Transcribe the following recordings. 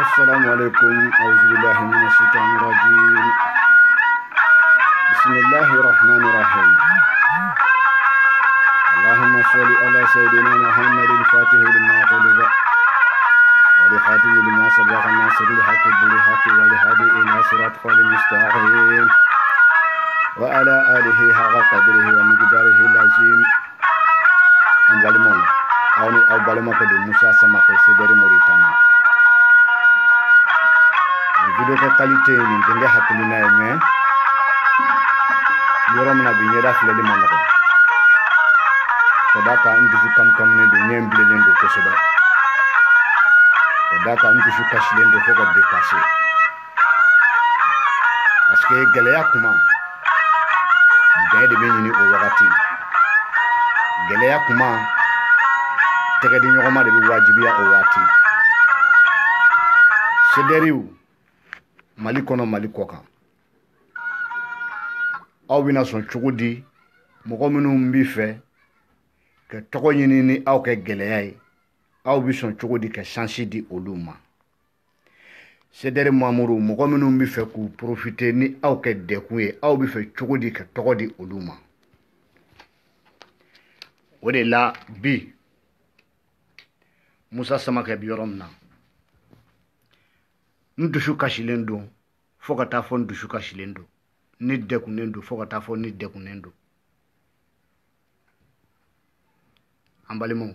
السلام عليكم. أعوذ بالله من الشيطان الرجيم. بسم الله الرحمن الرحيم. اللهم صل على سيدنا محمد الفاتح لما خلق ولخاتم لما سبق الناصر الحق بالحق والهادي إلى صراطك المستقيم وعلى آله حق قدره ومقداره العظيم. أو بالمون كدو موسى سماكي سيدري موريتانيا. Video ke qualité ni denga hakilina me yoram na binyera fleli manako kodaka ndufu kam ne do nyemble lendo ko soba kodaka ndufu kashi lendo ko ga dépasser parce que geleya kuma gaide be ni o wakati geleya kuma tege di nyogoma de wajibiya o wati sederiu Mali kono Mali kokan aw bina son cogo di mɔgɔ minnu bi fɛ ka tɔgɔ ɲini ni aw kɛ gɛlɛya ye aw bi son cogo di ka chance di olu ma Sederi Mamuru mɔgɔ minnu bi fɛ k'u profiter ni aw kɛ dekun ye aw bi fɛ cogo di ka tɔgɔ di olu ma o de la bi Musa Samakɛ bi yɔrɔ min na ndusu kashilen don fo ka taa fɔ ndusu kashilen don ni dekunnen don fo ka taa fɔ ni dekunnen don an balimaw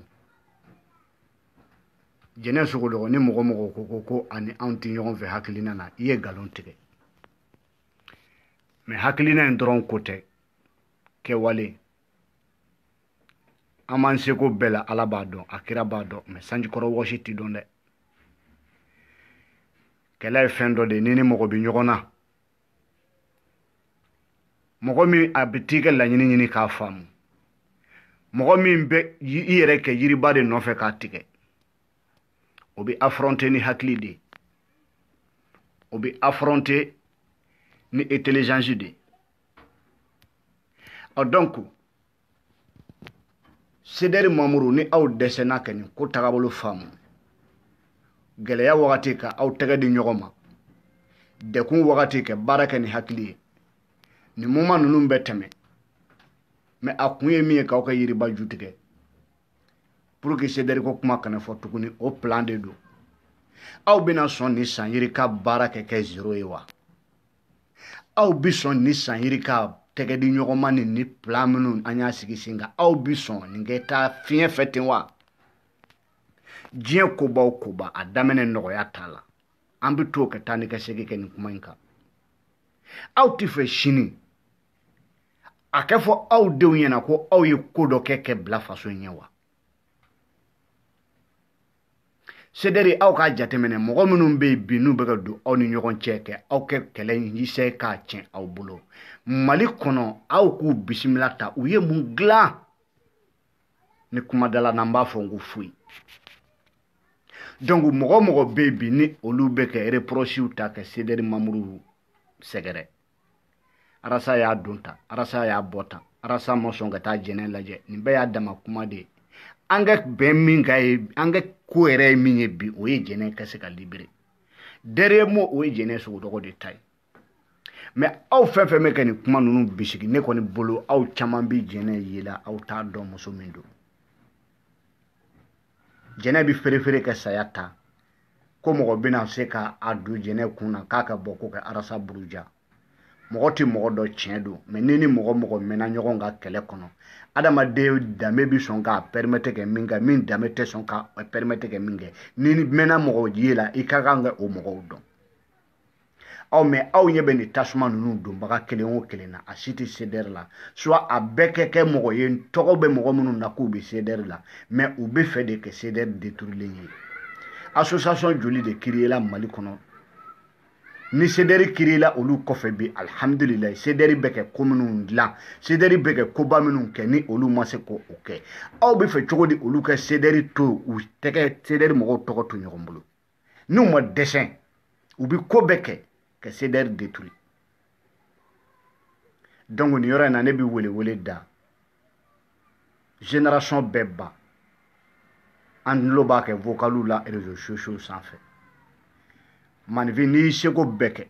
jɛnɛ sogo dɔgɔ ni mɔgɔ ko ani anw tɛ ɲɔgɔn fɛ hakilina na i ye galon tigɛ mais hakilina in dɔrɔn ko tɛ kɛwale an m'an seko bɛɛ la ala b'a dɔn a kira b'a dɔn mais sanjikɔrɔ wɔsi tɛ dɔn dɛ kɛlɛ ye fɛn dɔ de ni mɔgɔ bi ɲɔgɔn na mɔgɔ min a bɛ t'i ka laɲini ɲini k'a faamu mɔgɔ min bɛ i yɛrɛ kɛ yiriba de nɔfɛ k'a tigɛ o bɛ affronter ni hakili de o bɛ affronter ni intelligence de donc Sederi Mamuru ni aw dɛsɛna ka nin ko tagabolo faamu gɛlɛya wagati ka aw tɛgɛ di ɲɔgɔn ma dekun wagati ka baara kɛ ni hakili ye ni muma ninnu bɛ tɛmɛ mais a kun ye min ye k'aw ka yiriba ju tigɛ pour que Sederi ko kuma kana fɔ tuguni o plan de don aw bɛna sɔn ni san yiri ka baara kɛ zéro ye wa aw bi sɔn ni san yiri ka tɛgɛ di ɲɔgɔn ma ni plan minnu an y'a sigi sen kan aw bi sɔn nin kɛ taa fiɲɛ fɛ ten wa diɲɛ koba o koba a daminɛ nɔgɔya t'a la an bɛ to ka taa ni ka segin kɛ nin kuma in kan aw tɛ fɛ sini a kɛ fɔ aw denw ɲɛna ko aw ye ko dɔ kɛ bila faso ɲɛ wa Sederi aw k'a jateminɛ mɔgɔ minnu bɛ yen bi n'u bɛ ka don aw ni ɲɔgɔn cɛ kɛ aw kɛ kɛlɛ in yisɛ k'a tiɲɛ aw bolo Mali kɔnɔ aw k'u bisimila ta u ye mun dilan ni kumadala n'an b'a fɔ n ko foyi donc mɔgɔ bɛ bi ni olu bɛ kɛ reproches ta ka Sederi Mamuru sɛgɛrɛ Arasa y'a don ta Arasa y'a bɔ ta Arasa ma sɔn ka taa jɛnɛ lajɛ nin bɛɛ y'a dama kuma de ye an ka bɛn min ka ye an ka ko yɛrɛ ye min ye bi o ye jɛnɛ ka se ka libérer derrière mo o ye jɛnɛ sogo dɔgɔ de ta ye mais aw fɛn fɛn bɛ ka nin kuma ninnu bisigi ne kɔni bolo aw caman bi jɛnɛ yela aw t'a dɔn muso min don jɛnɛ bi feere kɛ saya ta ko mɔgɔ bɛna se ka a don jɛnɛ kun na k'a ka bɔ ko kɛ Arasa Buruja mɔgɔ tɛ mɔgɔ dɔ tiɲɛ don mais ni mɔgɔ mɛnna ɲɔgɔn ka kɛlɛ kɔnɔ adamaden danbe bi sɔn k'a permettre kɛ min kɛ min danbe tɛ sɔn k'a permettre kɛ min kɛ ni mɛnna mɔgɔ ye la i ka kan ka o mɔgɔw dɔn mais aw ɲɛ bɛ nin tasuma ninnu donbaga kelen o kelen na a si tɛ Sederi la soit a bɛɛ kɛ mɔgɔ ye tɔgɔ bɛ mɔgɔ minnu na k'u bɛ Sederi la mais u bɛ fɛ de ka Sederi détruilen ye association joli de créé la Mali kɔnɔ ni Sederi créé la olu kɔfɛ bi alhamdulillah Sederi bɛ kɛ ko minnu dilan Sederi bɛ kɛ koba minnu kɛ ni olu ma se k'o kɛ aw bɛ fɛ cogo di olu ka Sederi to u tɛgɛ Sederi mɔgɔw tɔgɔ to ɲɔgɔn bolo n'u ma dɛsɛ u bɛ ko bɛɛ kɛ ka Sederi détruire donc nin yɔrɔ in na ne bɛ wele da génération bɛɛ an tulo b'a kɛ vocalu la réseaux sociaux sanfɛ manifin n'i seko bɛɛ kɛ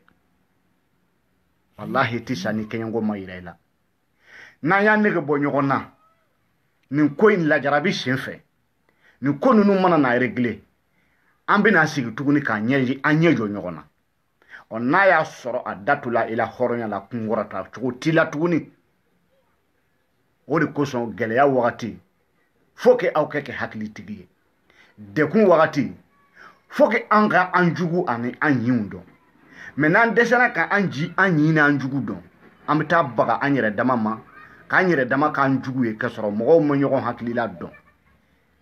wallahi ti sa ni kɛɲɛko ma yira i la n'an y'a nege bɔ ɲɔgɔn na nin ko in lajarabi sen fɛ nin ko ninnu mana na régler an bɛna sigi tuguni k'an ɲɛ jɔ ɲɔgɔn na n'a y'a sɔrɔ a datula i la hɔrɔnya la kunkɔrɔta cogo t'i la tuguni o de kosɔn gɛlɛya wagati faut que aw kɛ hakilitigi ye dekun wagati faut que an ka an jugu ani an ɲinw dɔn mais n'an dɛsɛra ka an ɲin n'an jugu dɔn an bɛ taa baga an yɛrɛ dama ma k'an yɛrɛ dama k'an jugu ye k'a sɔrɔ mɔgɔw ma ɲɔgɔn hakilila dɔn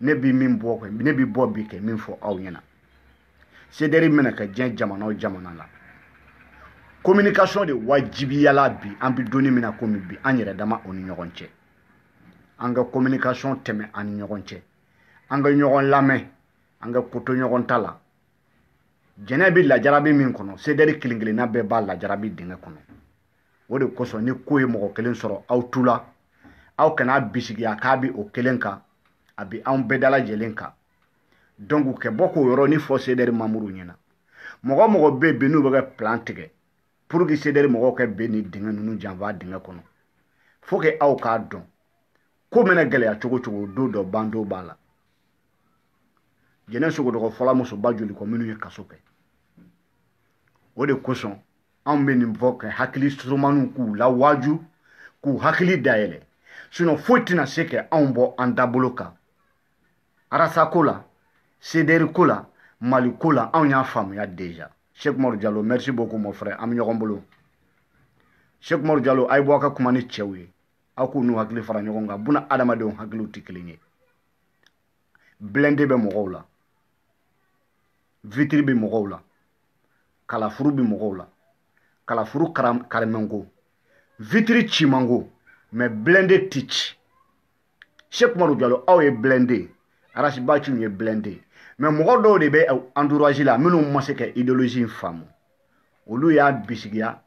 ne bi bɔ bi kɛ min fɔ aw ɲɛna CDR mɛna kɛ diɲɛ jamana o jamana la communication de wajibiyala bi an bi doni mina komi bi an yɛrɛ dama o ni ɲɔgɔn cɛ an ka communication tɛmɛ an ni ɲɔgɔn cɛ an ka ɲɔgɔn lamɛn an ka koto ɲɔgɔn ta la jɛnɛ bi lajarabi min kɔnɔ CDR kelen-kelenna bɛɛ b'a lajarabi dingɛ kɔnɔ o de kosɔn ni ko ye mɔgɔ kelen sɔrɔ aw tula aw kana bisigiya k'a bi o kelen kan a bi anw bɛɛ dala lajɛlen kan donc kɛ bɔ k'o yɔrɔnin fɔ CDR mamuru ɲɛna mɔgɔ bɛ bi n'u bɛ kɛ plan tigɛ pour que CDR mɔgɔw kɛ ben ni dingɛ ninnu janfa dingɛ kɔnɔ faut que aw k'a dɔn ko mana gɛlɛya cogo cogo don dɔ ban dɔ b'a la jɛnɛ sogodɔgɔ fɔla musoba joli kɔ minnu ye kaso kɛ o de kosɔn anw bɛ nin fɔ ka hakili surumaniw k'u lawaju k'u hakili dayɛlɛ sinon foyi tɛna se ka anw bɔ an dabolo kan arasa ko la CDR ko la Mali ko la anw y'a faamuya déjà Cheikh Umaru Diallo merci beaucoup mon frère an bɛ ɲɔgɔn bolo Cheikh Umaru Diallo a ye bɔ a ka kuma ni cɛw ye aw k'u n'u hakili fara ɲɔgɔn kan buna adamadenw hakiliw tɛ kelen ye blindé bɛ mɔgɔw la vitre bɛ mɔgɔw la kalafuru bɛ mɔgɔw la kalafuru karimanko vitre cimanko mais blindé tɛ ci Cheikh Umaru Diallo aw ye blindé arasibaciw ye blindé mais mɔgɔ dɔw de bɛ entourage la minnu ma se ka idéologie faamu olu y'a bisigiya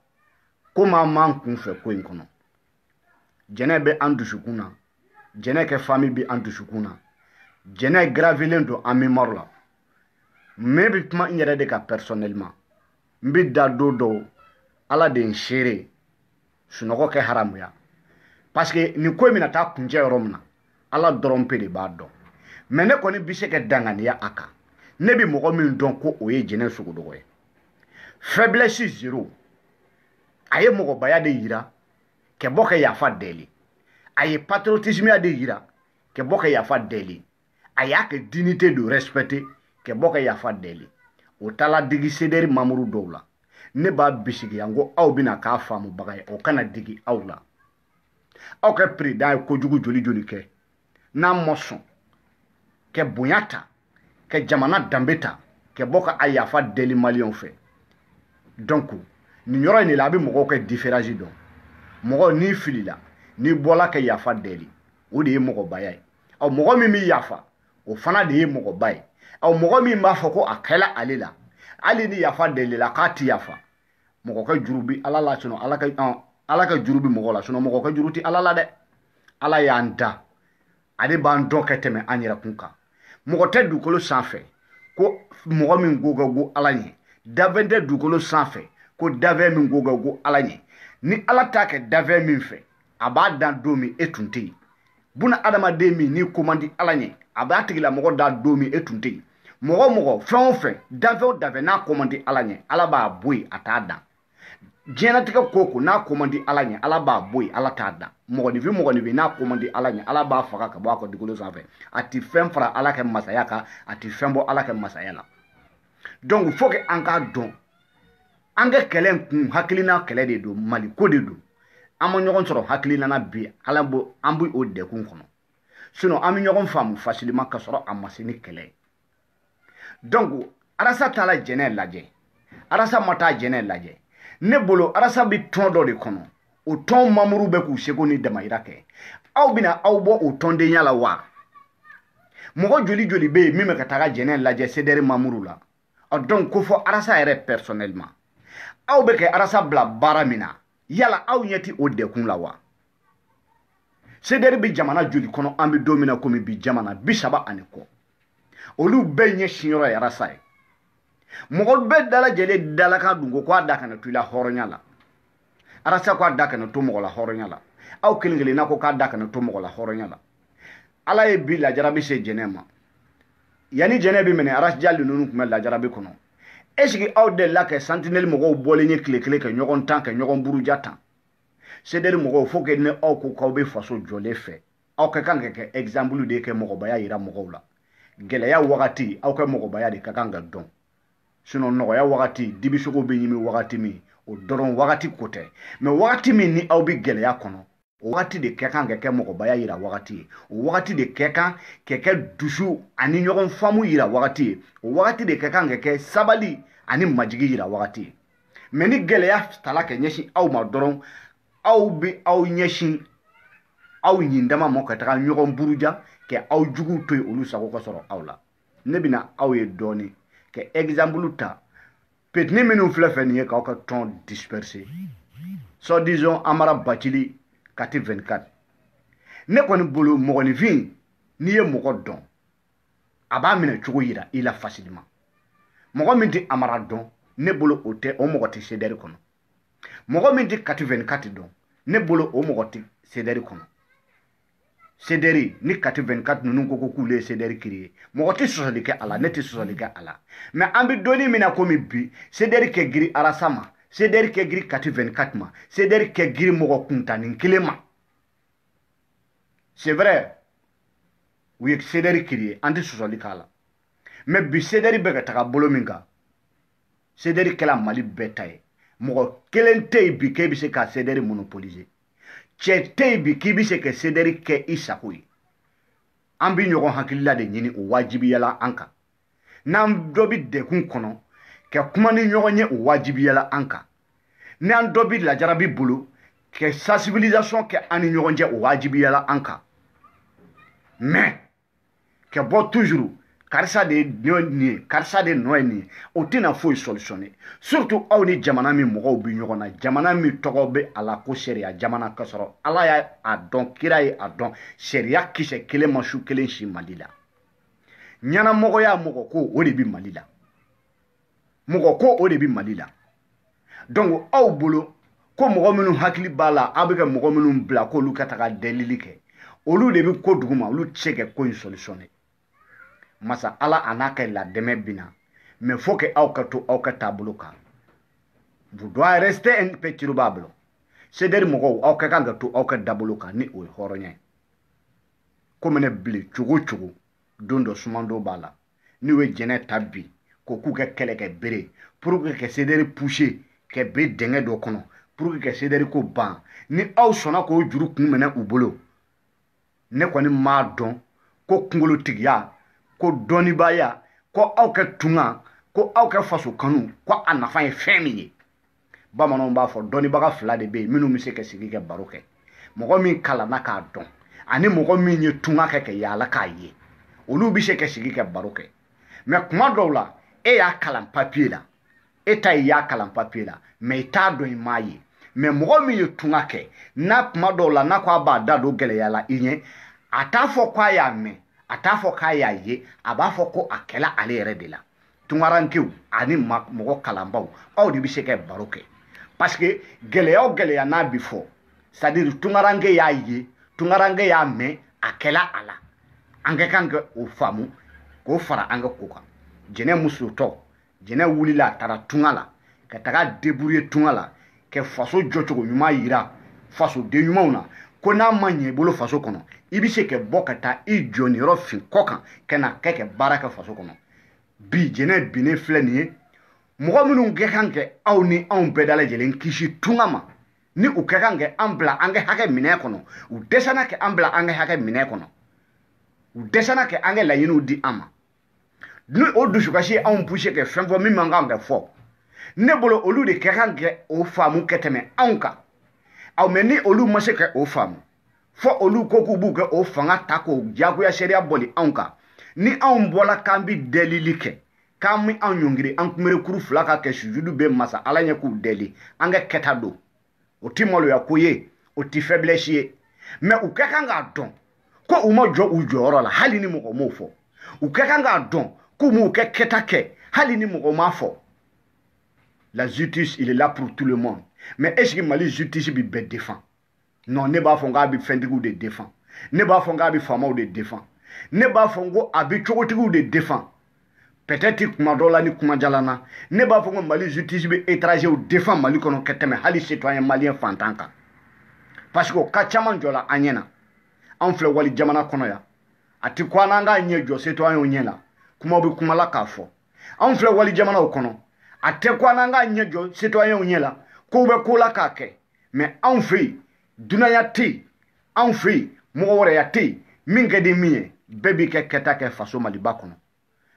komi an m'an kun fɛ ko in kɔnɔ jɛnɛ bɛ an dusukun na jɛnɛ kɛ famille bɛ an dusukun na jɛnɛ gravelen don an mémoire la mais bɛ kuma n yɛrɛ de kan personnellement n bɛ da don dɔw ala de n seere sunɔgɔ kɛ haramuya parce que nin ko in bɛna taa kuncɛ yɔrɔ min na ala dɔrɔn pe de b'a dɔn mais ne kɔni bɛ se ka danganiya a kan ne bɛ mɔgɔ min dɔn ko o ye jɛnɛ sogodɔgɔ ye faiblesse zéro a ye mɔgɔbaya de yira ka bɔ ka yafa deli a ye patriotisme de yira ka bɔ ka yafa deli a y'a kɛ dignité de respecter ka bɔ ka yafa deli o taala digi CDR mamuru dɔw la ne b'a bisigiya n ko aw bɛna k'a faamubaga ye o kana digi aw la aw ka président ye kojugu joli joli kɛ n'a ma sɔn ka bonya ta ka jamana danbe ta ka bɔ ka a yafa deli maliyɛnw fɛ donc nin yɔrɔ in de la a bɛ mɔgɔw ka différence dɔn mɔgɔ n'i filila n'i bɔla ka yafa deli o de ye mɔgɔbaya ye aw mɔgɔ min bɛ yafa o fana de ye mɔgɔba ye aw mɔgɔ min b'a fɔ ko a kɛla ale la hali ni yafa deli la k'a ti yafa mɔgɔ ka juru bi ala la sinon ala ka juru bi mɔgɔ la sinon mɔgɔ ka juru ti ala la dɛ ala y'an da ale b'an dɔn ka tɛmɛ an yɛrɛ kun kan mɔgɔ tɛ dugukolo sanfɛ ko mɔgɔ min ko ka go ala ɲɛ dafɛn tɛ dugukolo sanfɛ ko dafɛn min ko ka go ala ɲɛ ni ala t'a kɛ dafɛn min fɛ a b'a dan don min e tun tɛ yen buna adamaden min n'i ko man di ala ɲɛ a b'a tigilamɔgɔ da don min e tun tɛ yen mɔgɔ fɛn o fɛn dafɛn o dafɛn n'a ko man di ala ɲɛ ala b'a bɔ yen a t'a dan diɲɛlatigɛ ko o ko n'a ko man di ala ɲɛ ala b'a bɔ yen ala t'a dan mɔgɔninfin n'a ko man di ala ɲɛ ala b'a faga ka bɔ a ka dugukolo sanfɛ a ti fɛn fara ala ka masaya kan a ti fɛn bɔ ala ka masaya la donc faut que an k'a dɔn an ka kɛlɛ in kun hakilina kɛlɛ de don mali ko de don an ma ɲɔgɔn sɔrɔ hakilina na bi an bɛ o dekun kɔnɔ sinon an bɛ ɲɔgɔn faamu facilement ka sɔrɔ a ma se ni kɛlɛ ye donc arasa taara jɛnɛ lajɛ arasa ma taa jɛnɛ lajɛ ne bolo arasa bɛ tɔn dɔ de kɔnɔ o tɔn mamuru bɛ k'u seko ni damayira kɛ aw bɛna aw bɔ o tɔndenya la wa mɔgɔ joli joli bɛ yen min bɛ ka taga jɛnɛ lajɛ CDR mamuru la donc ko fɔ arasa yɛrɛ personnellement aw bɛ kɛ arasa bila baara min na yala aw ɲɛ tɛ o dekun la wa CDR bɛ jamana joli kɔnɔ an bɛ don min na komi bi jamana 30 ani kɔ olu bɛɛ ɲɛsinyɔrɔ ye arasa ye mɔgɔ bɛɛ dalajɛlen dala ka dungo ko a da kana to i la hɔrɔnya la arasa ko a da kana to mɔgɔ la hɔrɔnya la aw kelen kelenna ko k'a da kana to mɔgɔ la hɔrɔnya la ala ye bi lajarabi se jɛnɛ ma yani jɛnɛ bi minɛ arasijali ninnu tun bɛ lajarabi kɔnɔ est-ce aw delila ka sentinelle mɔgɔw bɔlen ye tile kelen kɛ ɲɔgɔn tan kɛ ɲɔgɔn buruja tan sederi mɔgɔw faut que ne aw ko k'aw bɛ faso jɔlen fɛ aw ka kan ka kɛ exemple de kɛ mɔgɔbaya yira mɔgɔw la gɛlɛya wagati aw ka mɔgɔbaya de ka kan ka dɔn sinon nɔgɔya wagati dibisogo bɛ ɲimi wagati min o dɔrɔn wagati ko tɛ mais wagati min ni aw bɛ gɛlɛya kɔnɔ o wagati de kɛ kan ka kɛ mɔgɔbaya yira wagati ye o wagati de kɛ kan ka kɛ dusu ani ɲɔgɔn faamu yira wagati ye o wagati de kɛ kan ka kɛ sabali ani majigi yira wagati ye mais ni gɛlɛya tala ka ɲɛsin aw ma dɔrɔn aw bɛ aw ɲɛsin aw ɲindama mɔ ka taga ɲɔgɔn buruja ka aw juguw to yen olu sago ka sɔrɔ aw la ne bɛna aw ye dɔɔni ka exemple ta petini minnu filɛ fɛ nin ye k'aw ka tɔn disperser soi disant Amara Bacili kati 24 ne kɔni bolo mɔgɔninfin n'i ye mɔgɔ dɔn a b'a minɛ cogo yira i la facilement mɔgɔ min tɛ Amara dɔn ne bolo o tɛ o mɔgɔ tɛ CDR kɔnɔ mɔgɔ min tɛ kati 24 dɔn ne bolo o mɔgɔ tɛ CDR kɔnɔ CDR ni kati 24 ninnu ko k'ulu ye CDR créé mɔgɔ tɛ sɔsɔli kɛ a la ne tɛ sɔsɔli kɛ a la mais an bɛ donni min na komi bi CDR kɛ giri arasa ma CDR kɛ giri kati 24 ma CDR kɛ giri mɔgɔ kuntanin kelen ma c'est vrai u ye CDR créé an tɛ sɔsɔli k'a la mais bi CDR bɛ ka taga bolo min kan CDR kɛla Mali bɛɛ ta ye mɔgɔ kelen tɛ yen bi k'e bɛ se ka CDR monopoliser cɛ tɛ yen bi k'i bɛ se ka CDR kɛ i sago ye an bɛ ɲɔgɔn hakilila de ɲini o wajibiyala an kan n'an dɔ bɛ degun kɔnɔ ka kuma ni ɲɔgɔn ye o wajibiyala an kan n'an dɔ bɛ lajarabi bolo ka sensibilisation kɛ an ni ɲɔgɔn cɛ o wajibiyala an kan mais ka bɔ toujours karisa de nin ye karisa de nɔ ye nin ye o tɛna foyi solutionner surtout aw ni jamana min mɔgɔw bɛ ɲɔgɔn na jamana min tɔgɔ bɛ a la ko sariya jamana ka sɔrɔ ala y'a dɔn kira ye a dɔn sariya kisɛ kelen ma su kelen si Mali la ɲɛnamɔgɔya mɔgɔ ko o de bɛ Mali la mɔgɔ ko o de bɛ Mali la donc aw bolo ko mɔgɔ minnu hakili b'a la aw bɛ ka mɔgɔ minnu bila k'olu ka taga delili kɛ olu de bɛ ko duguma olu tɛ se ka ko in solutionner masa ala a n'a ka ladɛmɛ bina mais faut que aw ka to aw ka taabolo kan vous doit rester un peu turubable CDR mɔgɔw aw ka kan ka to aw ka taabolo kan ni o ye hɔrɔnya ye komi ne bile cogo cogo don dɔ sumando b'a la n'u ye jɛnɛ ta bi ko k'u ka kɛlɛ kɛ bere pour que ka CDR pousser ka bere dingɛ dɔ kɔnɔ pour que ka CDR ko ban ni aw sɔnna k'o juru kun minɛ u bolo ne kɔni m'a dɔn ko kunkolotigiya ko dɔnnibaya ko aw ka tunga ko aw ka faso kanu ko a nafa ye fɛn min ye bamananw b'a fɔ dɔnnibaga fila de bɛ yen minnu bɛ se ka sigi ka baro kɛ mɔgɔ min kalanna k'a dɔn ani mɔgɔ min ye tunga kɛ ka yaala k'a ye olu bɛ se ka sigi ka baro kɛ mais kuma dɔw la e y'a kalan papier la e ta y'a kalan papier la mais i t'a dɔn i m'a ye mais mɔgɔ min ye tunga kɛ n'a kuma dɔw la n'a ko a b'a da don gɛlɛya la i ɲɛ a t'a fɔ k'a y'a mɛn a t'a fɔ k'a y'a ye a b'a fɔ ko a kɛla ale yɛrɛ de la tungarankew ani mɔgɔ kalanbaw aw de bɛ se ka baro kɛ parce que gɛlɛya o gɛlɛya n'a bɛ fɔ c'est à dire tungaranke y'a ye tungaranke y'a mɛn a kɛla a la an ka kan ka o faamu k'o fara an ka ko kan jɛnɛ musotɔ jɛnɛ wulila a taara tunga la ka taga débrouiller tunga la ka faso jɔcogo ɲuman yira fasoden ɲumanw na ko n'a ma ɲɛ i bolo faso kɔnɔ i bɛ se ka bɔ ka taa i jɔ niyɔrɔ fin kɔ kan ka na kɛ ka baara kɛ faso kɔnɔ bi jɛnɛ binnen filɛ nin ye mɔgɔ minnu kɛ kan kɛ aw ni anw bɛɛ dalajɛlen kisi tunga ma ni u kɛ kan kɛ an bila an ka hakɛ minɛ kɔnɔ u dɛsɛra ka an bila an ka hakɛ minɛ kɔnɔ u dɛsɛra ka an ka laɲiniw di an ma ni o dusukasi anw poussé ka fɛn fɔ min man kan ka fɔ ne bolo olu de kɛ kan kɛ o faamu ka tɛmɛ anw kan aw mɛ ni olu ma se ka o faamu fɔ olu ko k'u b'u kɛ o fanga ta k'o diyagoya sariya bɔli anw kan ni anw bɔla k'an bɛ delili kɛ k'an bɛ anw ɲɔngiri an kunberekuru fila ka kɛ sujudu bɛ masa ala ɲɛ k'u deli an ka kɛta don o tɛ maloya ko ye o tɛ faiblesse ye mais u ka kan k'a dɔn ko u ma jɔ u jɔyɔrɔ la hali ni mɔgɔ m'o fɔ u ka kan k'a dɔn k'u m'u kɛ kɛta kɛ hali ni mɔgɔ m'a fɔ la justice il est là pour tout le monde mais est-ce que Mali justice bi bɛɛ défend non ne b'a fɔ k'a bi fɛntigiw de défend ne b'a fɔ k'a bi faamaw de défend ne b'a fɔ ko a bi cogotigiw de défend peut-être kuma dɔ la ni kuma jalan na ne b'a fɔ ko Mali justice bi étranger ou défend Mali kɔnɔ ka tɛmɛ hali citoyen malien fantan kan parce que o ka caman jɔla an ɲɛna an filɛ wali jamana kɔnɔ yan a ti ko an k'a ɲɛ jɔ citoyen ɲɛ la kuma bɛ kuma la k'a fɔ an filɛ wali jamanaw kɔnɔ a tɛ ko an k'a ɲɛ jɔ citoyen ɲɛ la ko bɛ ko la k'a kɛ mais anw fɛ yen dunanya tɛ yen anw fɛ yen mɔgɔ wɛrɛya tɛ yen min ka di min ye bɛɛ b'i kɛ kɛta kɛ faso Maliba kɔnɔ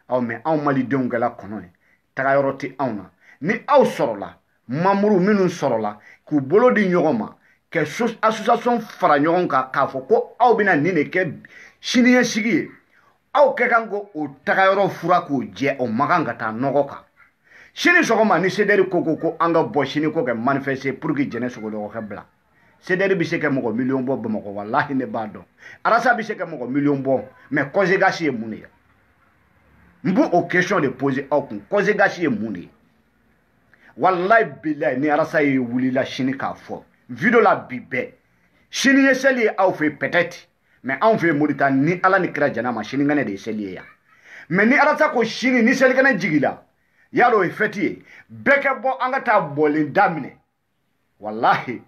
aw mais anw malidenw kɛla kɔnɔ ye taga yɔrɔ tɛ anw na ni aw sɔrɔla mamuru minnu sɔrɔla k'u bolo di ɲɔgɔn ma ka association fara ɲɔgɔn kan k'a fɔ ko aw bɛna nin de kɛ siniɲɛsigi ye aw kɛ kan ko o taga yɔrɔ fura k'o jɛ o ma kan ka taa nɔgɔ kan sini sɔgɔma ni CDR ko an ka bɔ sini ko kɛ manifester pour que jɛnɛ sogodɔgɔkɛ bila CDR bɛ se ka mɔgɔ miliyɔn bɔ Bamakɔ wallahi ne b'a dɔn arasa bɛ se ka mɔgɔ miliyɔn bɔ mais conséquence ye mun de ye n b'o o question de poser aw kun conséquence ye mun de ye wallahi billahi ni arasa ye wulila sini k'a fɔ video la bi bɛɛ sini ye seli ye aw fɛ peut-être mais anw fɛ Moritani ni ala ni kira jana ma sinikɛnɛ de ye seli ye yan mais ni arasa ko sini ni selikɛnɛ jigila y'a dɔn o ye fête ye bɛɛ ka bɔ an ka taa bɔlen daminɛ wallahi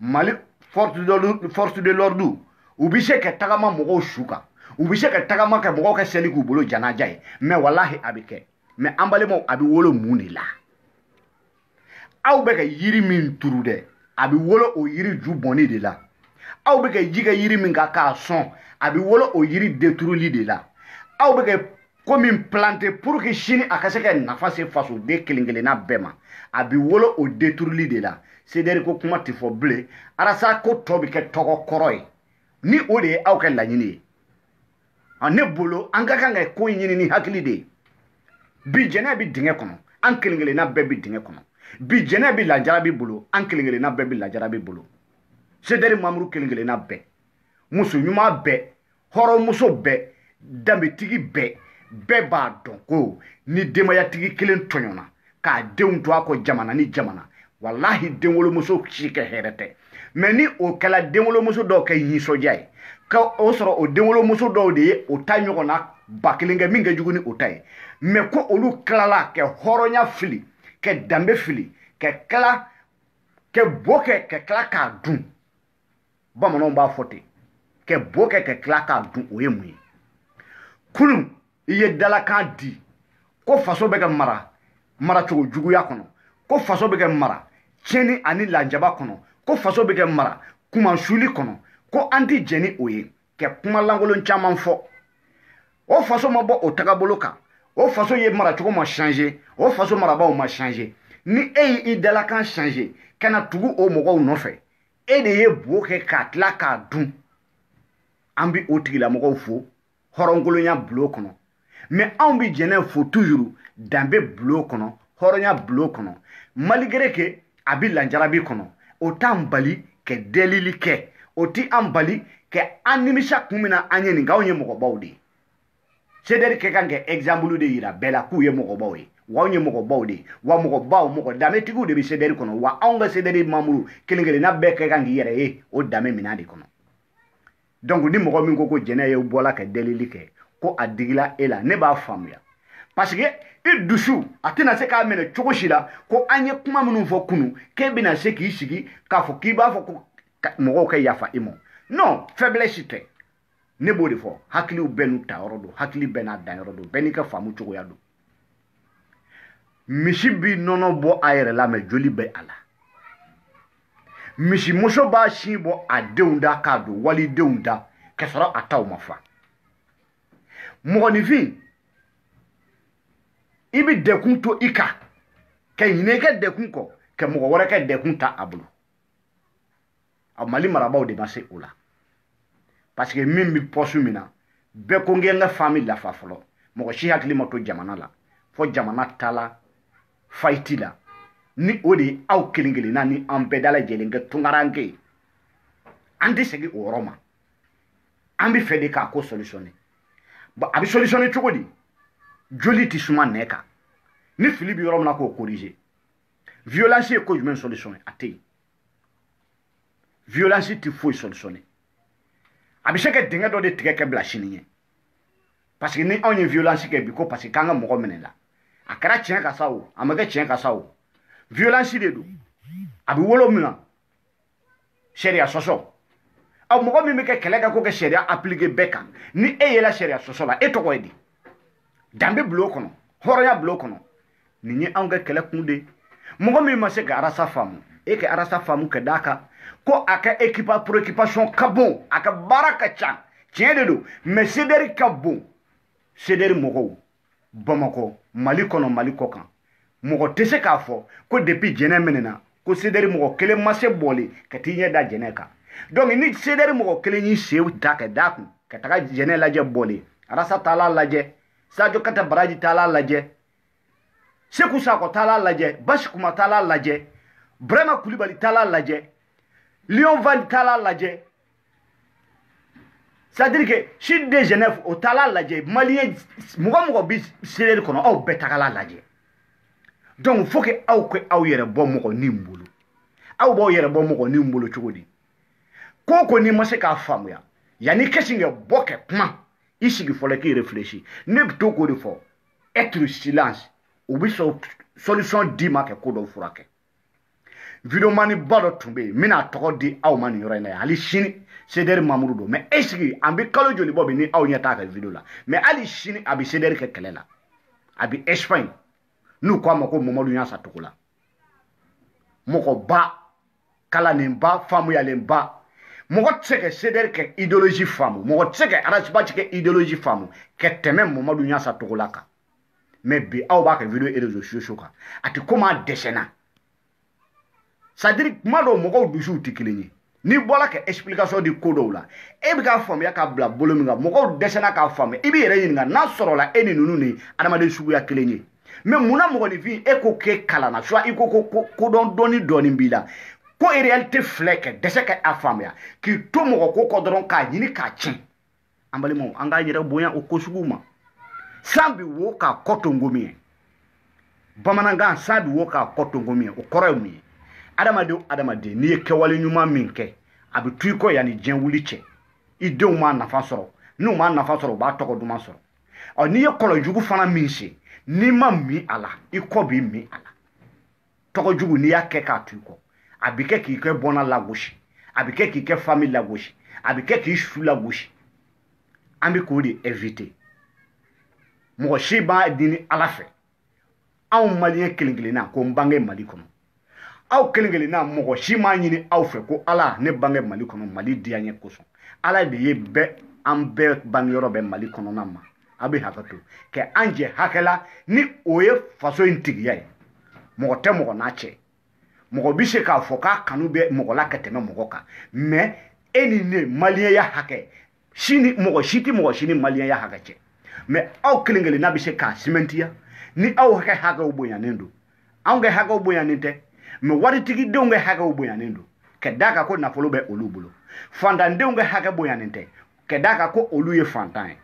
Mali force de l'ordre u bɛ se ka tagama mɔgɔw su kan u bɛ se ka tagama ka mɔgɔw ka seli k'u bolo janaja ye mais wallahi a bɛ kɛ mais an balimaw a bɛ wolo mun de la aw bɛ ka yiri min turu dɛ a bɛ wolo o yiri ju bɔnni de la aw bɛ ka ji kɛ yiri min kan k'a sɔn a bɛ wolo o yiri détruili de la aw bɛ ka ko min planter pour que sini a ka se ka nafa se fasoden kelen kelenna bɛɛ ma a bɛ wolo o détruili de la CDR ko kuma tɛ fɔ bilen arasa ko tɔ bɛ kɛ tɔgɔ kɔrɔ ye ni o de ye aw ka laɲini ye ne bolo an ka kan ka ko in ɲini ni hakili de ye bi jɛnɛ bɛ dingɛ kɔnɔ an kelen kelenna bɛɛ bɛ dingɛ kɔnɔ bi jɛnɛ bɛ lajara b'i bolo an kelen kelenna bɛɛ bɛ lajara b'i bolo CDR mamuru kelen kelenna bɛɛ muso ɲuman bɛɛ hɔrɔnmuso bɛɛ danbetigi bɛɛ bɛɛ b'a dɔn ko ni denbayatigi kelen tɔɲɔna k'a denw to a kɔ jamana ni jamana wallahi denwolomuso si kɛ hɛrɛ tɛ mais ni o kɛla denwolomuso dɔw kɛ nisɔndiya ye ka o sɔrɔ o denwolomuso dɔw de ye o ta ɲɔgɔn na ba kelen kɛ min kɛ jugu ni o ta ye mais ko olu tilala ka hɔrɔnya fili ka danbe fili ka tila ka bo kɛ ka tila k'a dun bamananw b'a fɔ ten ka bo kɛ ka tila k'a dun o ye mun ye kunun i ye dalakan di ko faso bɛ ka mara cogo juguya kɔnɔ ko faso bɛ ka mara tiɲɛni ani lajaba kɔnɔ ko faso bɛ ka mara kumasuli kɔnɔ ko an tɛ jɛn ni o ye ka kuma lankolon caman fɔ o faso ma bɔ o tagabolo kan o faso ye maracogo ma changer o faso marabaaw ma changer ni e y'i dalakan changer ka na tugu o mɔgɔw nɔfɛ e de ye bo kɛ k'a tila k'a dun an bɛ o tigilamɔgɔw fo hɔrɔnkolonya bulon kɔnɔ mais anw bɛ jɛnɛ fo toujours danbe bulon kɔnɔ hɔrɔnya bulon kɔnɔ malgré que a bɛ lajarabi kɔnɔ o t'an bali ka delili kɛ o ti an bali ka an nimisa kun min na an ye nin kɛ anw ye mɔgɔbaw de ye CDR kɛ kan ka exemple de yira bɛɛ la k'u ye mɔgɔbaw ye wa anw ye mɔgɔbaw de ye wa mɔgɔbaw mɔgɔ danbetigiw de bɛ CDR kɔnɔ wa anw ka CDR mamuru kelen kelenna bɛɛ kɛ kan k'i yɛrɛ ye o danbe minɛn de kɔnɔ donc ni mɔgɔ min ko jɛnɛ ye bɔla ka delili kɛ ko a digila e la ne b'a faamuya parce que i dusu a tɛna se k'a minɛ cogo si la ko an ye kuma minnu fɔ kunun k'e bɛna se k'i sigi k'a fɔ k'i b'a fɔ ko mɔgɔw ka yafa i ma non faiblesse tɛ ne b'o de fɔ hakiliw bɛɛ n'u ta yɔrɔ don hakili bɛɛ n'a dan yɔrɔ don bɛɛ n'i ka faamu cogoya don misi bi nɔnɔ bɔ a yɛrɛ la mais joli bɛ a la misimuso b'a sin bɔ a denw da k'a don walidenw da ka sɔrɔ a taw ma fa mɔgɔninfin i bɛ dɛkun to i kan ka ɲinɛ i ka dɛkun kɔ ka mɔgɔ wɛrɛ ka dɛkun ta a bolo a Mali marabaaw de ma se o la parce que min bɛ poste min na bɛɛ ko n kɛ n ka famille lafa fɔlɔ mɔgɔ si hakili ma to jamana la fo jamana taala faillite la ni o de ye aw kelen kelenna ni an bɛɛ dala lajɛlen kɛ tunkaranke ye an tɛ segin o yɔrɔ ma an bɛ fɛ de k'a ko solutionner bon a bɛ solutionner cogo di joli tɛ suma nɛ kan ni fili bi yɔrɔ min na k'o corriger violence ye ko jumɛn solution ye a tɛ yen violence tɛ foyi solution ye a bɛ se ka dingɛ dɔ de tigɛ ka bila sini ɲɛ parce que ni anw ye violence kɛ bi ko parce que k'an ka mɔgɔ minɛ la a kɛra tiɲɛ ka sa o a ma kɛ tiɲɛ ka sa o violence de don a bɛ wolo min na sariya sɔsɔ aw mɔgɔ min bɛ kɛ kɛlɛ kɛ ko kɛ sariya appliquer bɛɛ kan ni e yɛlɛ sariya sɔsɔ la e tɔgɔ ye di danbe bulon kɔnɔ hɔrɔnya bulon kɔnɔ nin ye anw ka kɛlɛ kun de mɔgɔ min ma se ka arasa faamu e ka arasa faamu ka d'a kan ko a ka préoccupation ka bon a ka baara ka ca tiɲɛ de don mais CDR ka bon CDR mɔgɔw Bamakɔ Mali kɔnɔ Mali kɔ kan mɔgɔ tɛ se k'a fɔ ko depuis jɛnɛ minɛna ko CDR mɔgɔ kelen ma se bɔli ka t'i ɲɛ da jɛnɛ kan donc ni CDR mɔgɔ kelen y'i sew da ka d'a kun ka taga jɛnɛ lajɛ bɔli arasa t'a la lajɛ Sadio Kata Baraji t'a la lajɛ Seku Sako t'a la lajɛ Basi Kuma t'a la lajɛ Brahima Kulibali t'a la lajɛ Lion Van t'a la lajɛ c'est-à-dire que Sud de Genève o t'a la lajɛ Malien mɔgɔ bi CDR kɔnɔ aw bɛɛ taga la lajɛ donc faut que aw yɛrɛ bɔ mɔgɔ nin bolo aw b'aw yɛrɛ bɔ mɔgɔ nin bolo cogo di ko ni ma se k'a faamuya yanni kɛsi ka bɔ kɛ kuma i sigi fɔlɔ k'i réfléchir ne bɛ to k'o de fɔ être silence o bɛ sɔn solution d'i ma kɛ ko dɔw furakɛ videomani ba dɔ tun bɛ yen n bɛna tɔgɔ di aw ma nin yɔrɔ in na hali sini CDR Mamudu don mais est-ce que an bɛ kalo joli bɔ bi ni aw ɲɛ t'a ka video la mais hali sini a bɛ CDR kɛ kɛlɛ la a bɛ Espagne n'u ko a ma ko Mamadu Ɲansa Togola mɔgɔba kalanenba faamuyalenba mɔgɔ tɛ se ka CDR kɛ idéologie faamu mɔgɔ tɛ se ka arasibaci kɛ idéologie faamu ka tɛmɛ Mamadu Ɲansa Togola kan mais bi aw b'a kɛ video réseaux sociaux kan a tɛ komi a dɛsɛnna c'est-à-dire kuma dɔw mɔgɔw dusuw tɛ kelen ye n'i bɔra ka explication di ko dɔw la e bɛ k'a faamuya k'a bila bolo min kan mɔgɔw dɛsɛnna k'a faamuya i b'i yɛrɛ ɲininka n'a sɔrɔla e ni ninnu ni adamaden suguya kelen ye mais munna mɔgɔninfin e ko k'e kalanna soit i ko kodɔn dɔɔni b'i la ko réalité filɛ kɛ dɛsɛ ka a faamuya k'i to mɔgɔ ko kɔ dɔrɔn k'a ɲini k'a tiɲɛ an balimaw an k'a yɛrɛ bonya o ko sugu ma san bi wo k'a kɔ to ngomi ye bamanankan san bi wo k'a kɔ to ngomi ye o kɔrɔ ye mun ye adamaden n'i ye kɛwale ɲuman min kɛ a bɛ to i kɔ yanni diɲɛ wuli cɛ i denw m'a nafa sɔrɔ n'u m'a nafa sɔrɔ u b'a tɔgɔ duman sɔrɔ ɔ n'i ye kɔlɔ jugu fana min se n'i ma min a la i kɔ b'i min a la tɔgɔ jugu n'i y'a kɛ k'a to i kɔ a bɛ kɛ k'i kɛ bɔnna lagosi a bɛ kɛ k'i kɛ famille lagosi a bɛ kɛ k'i su lagosi an bɛ k'o de éviter mɔgɔ si b'a ɲini ala fɛ anw maliyɛn kelen kelenna ko n bange Mali kɔnɔ aw kelen kelenna mɔgɔ si m'a ɲini aw fɛ ko ala ne bange Mali kɔnɔ Mali diya ɲɛ kosɔn ala de ye an bɛɛ bangeyɔrɔ bɛ Mali kɔnɔna ma a bɛ hakɛ to ka an jɛ hakɛ la ni o ye faso in tigiya ye mɔgɔ tɛ mɔgɔ n'a cɛ mɔgɔ bɛ se k'a fɔ k'a kanu bɛ mɔgɔ la ka tɛmɛ mɔgɔ kan mais e ni ne maliyɛnya hakɛ sini mɔgɔ si tɛ mɔgɔ si ni maliyɛnya hakɛ cɛ mais aw kelen kelenna bɛ se k'a simɛntiya ni aw hakɛw bonyanen don anw ka hakɛw bonyanen tɛ mais waritigidenw ka hakɛw bonyanen don ka d'a kan ko nafolo bɛ olu bolo fantandenw ka hakɛ bonyanen tɛ ka d'a kan ko olu ye fantan ye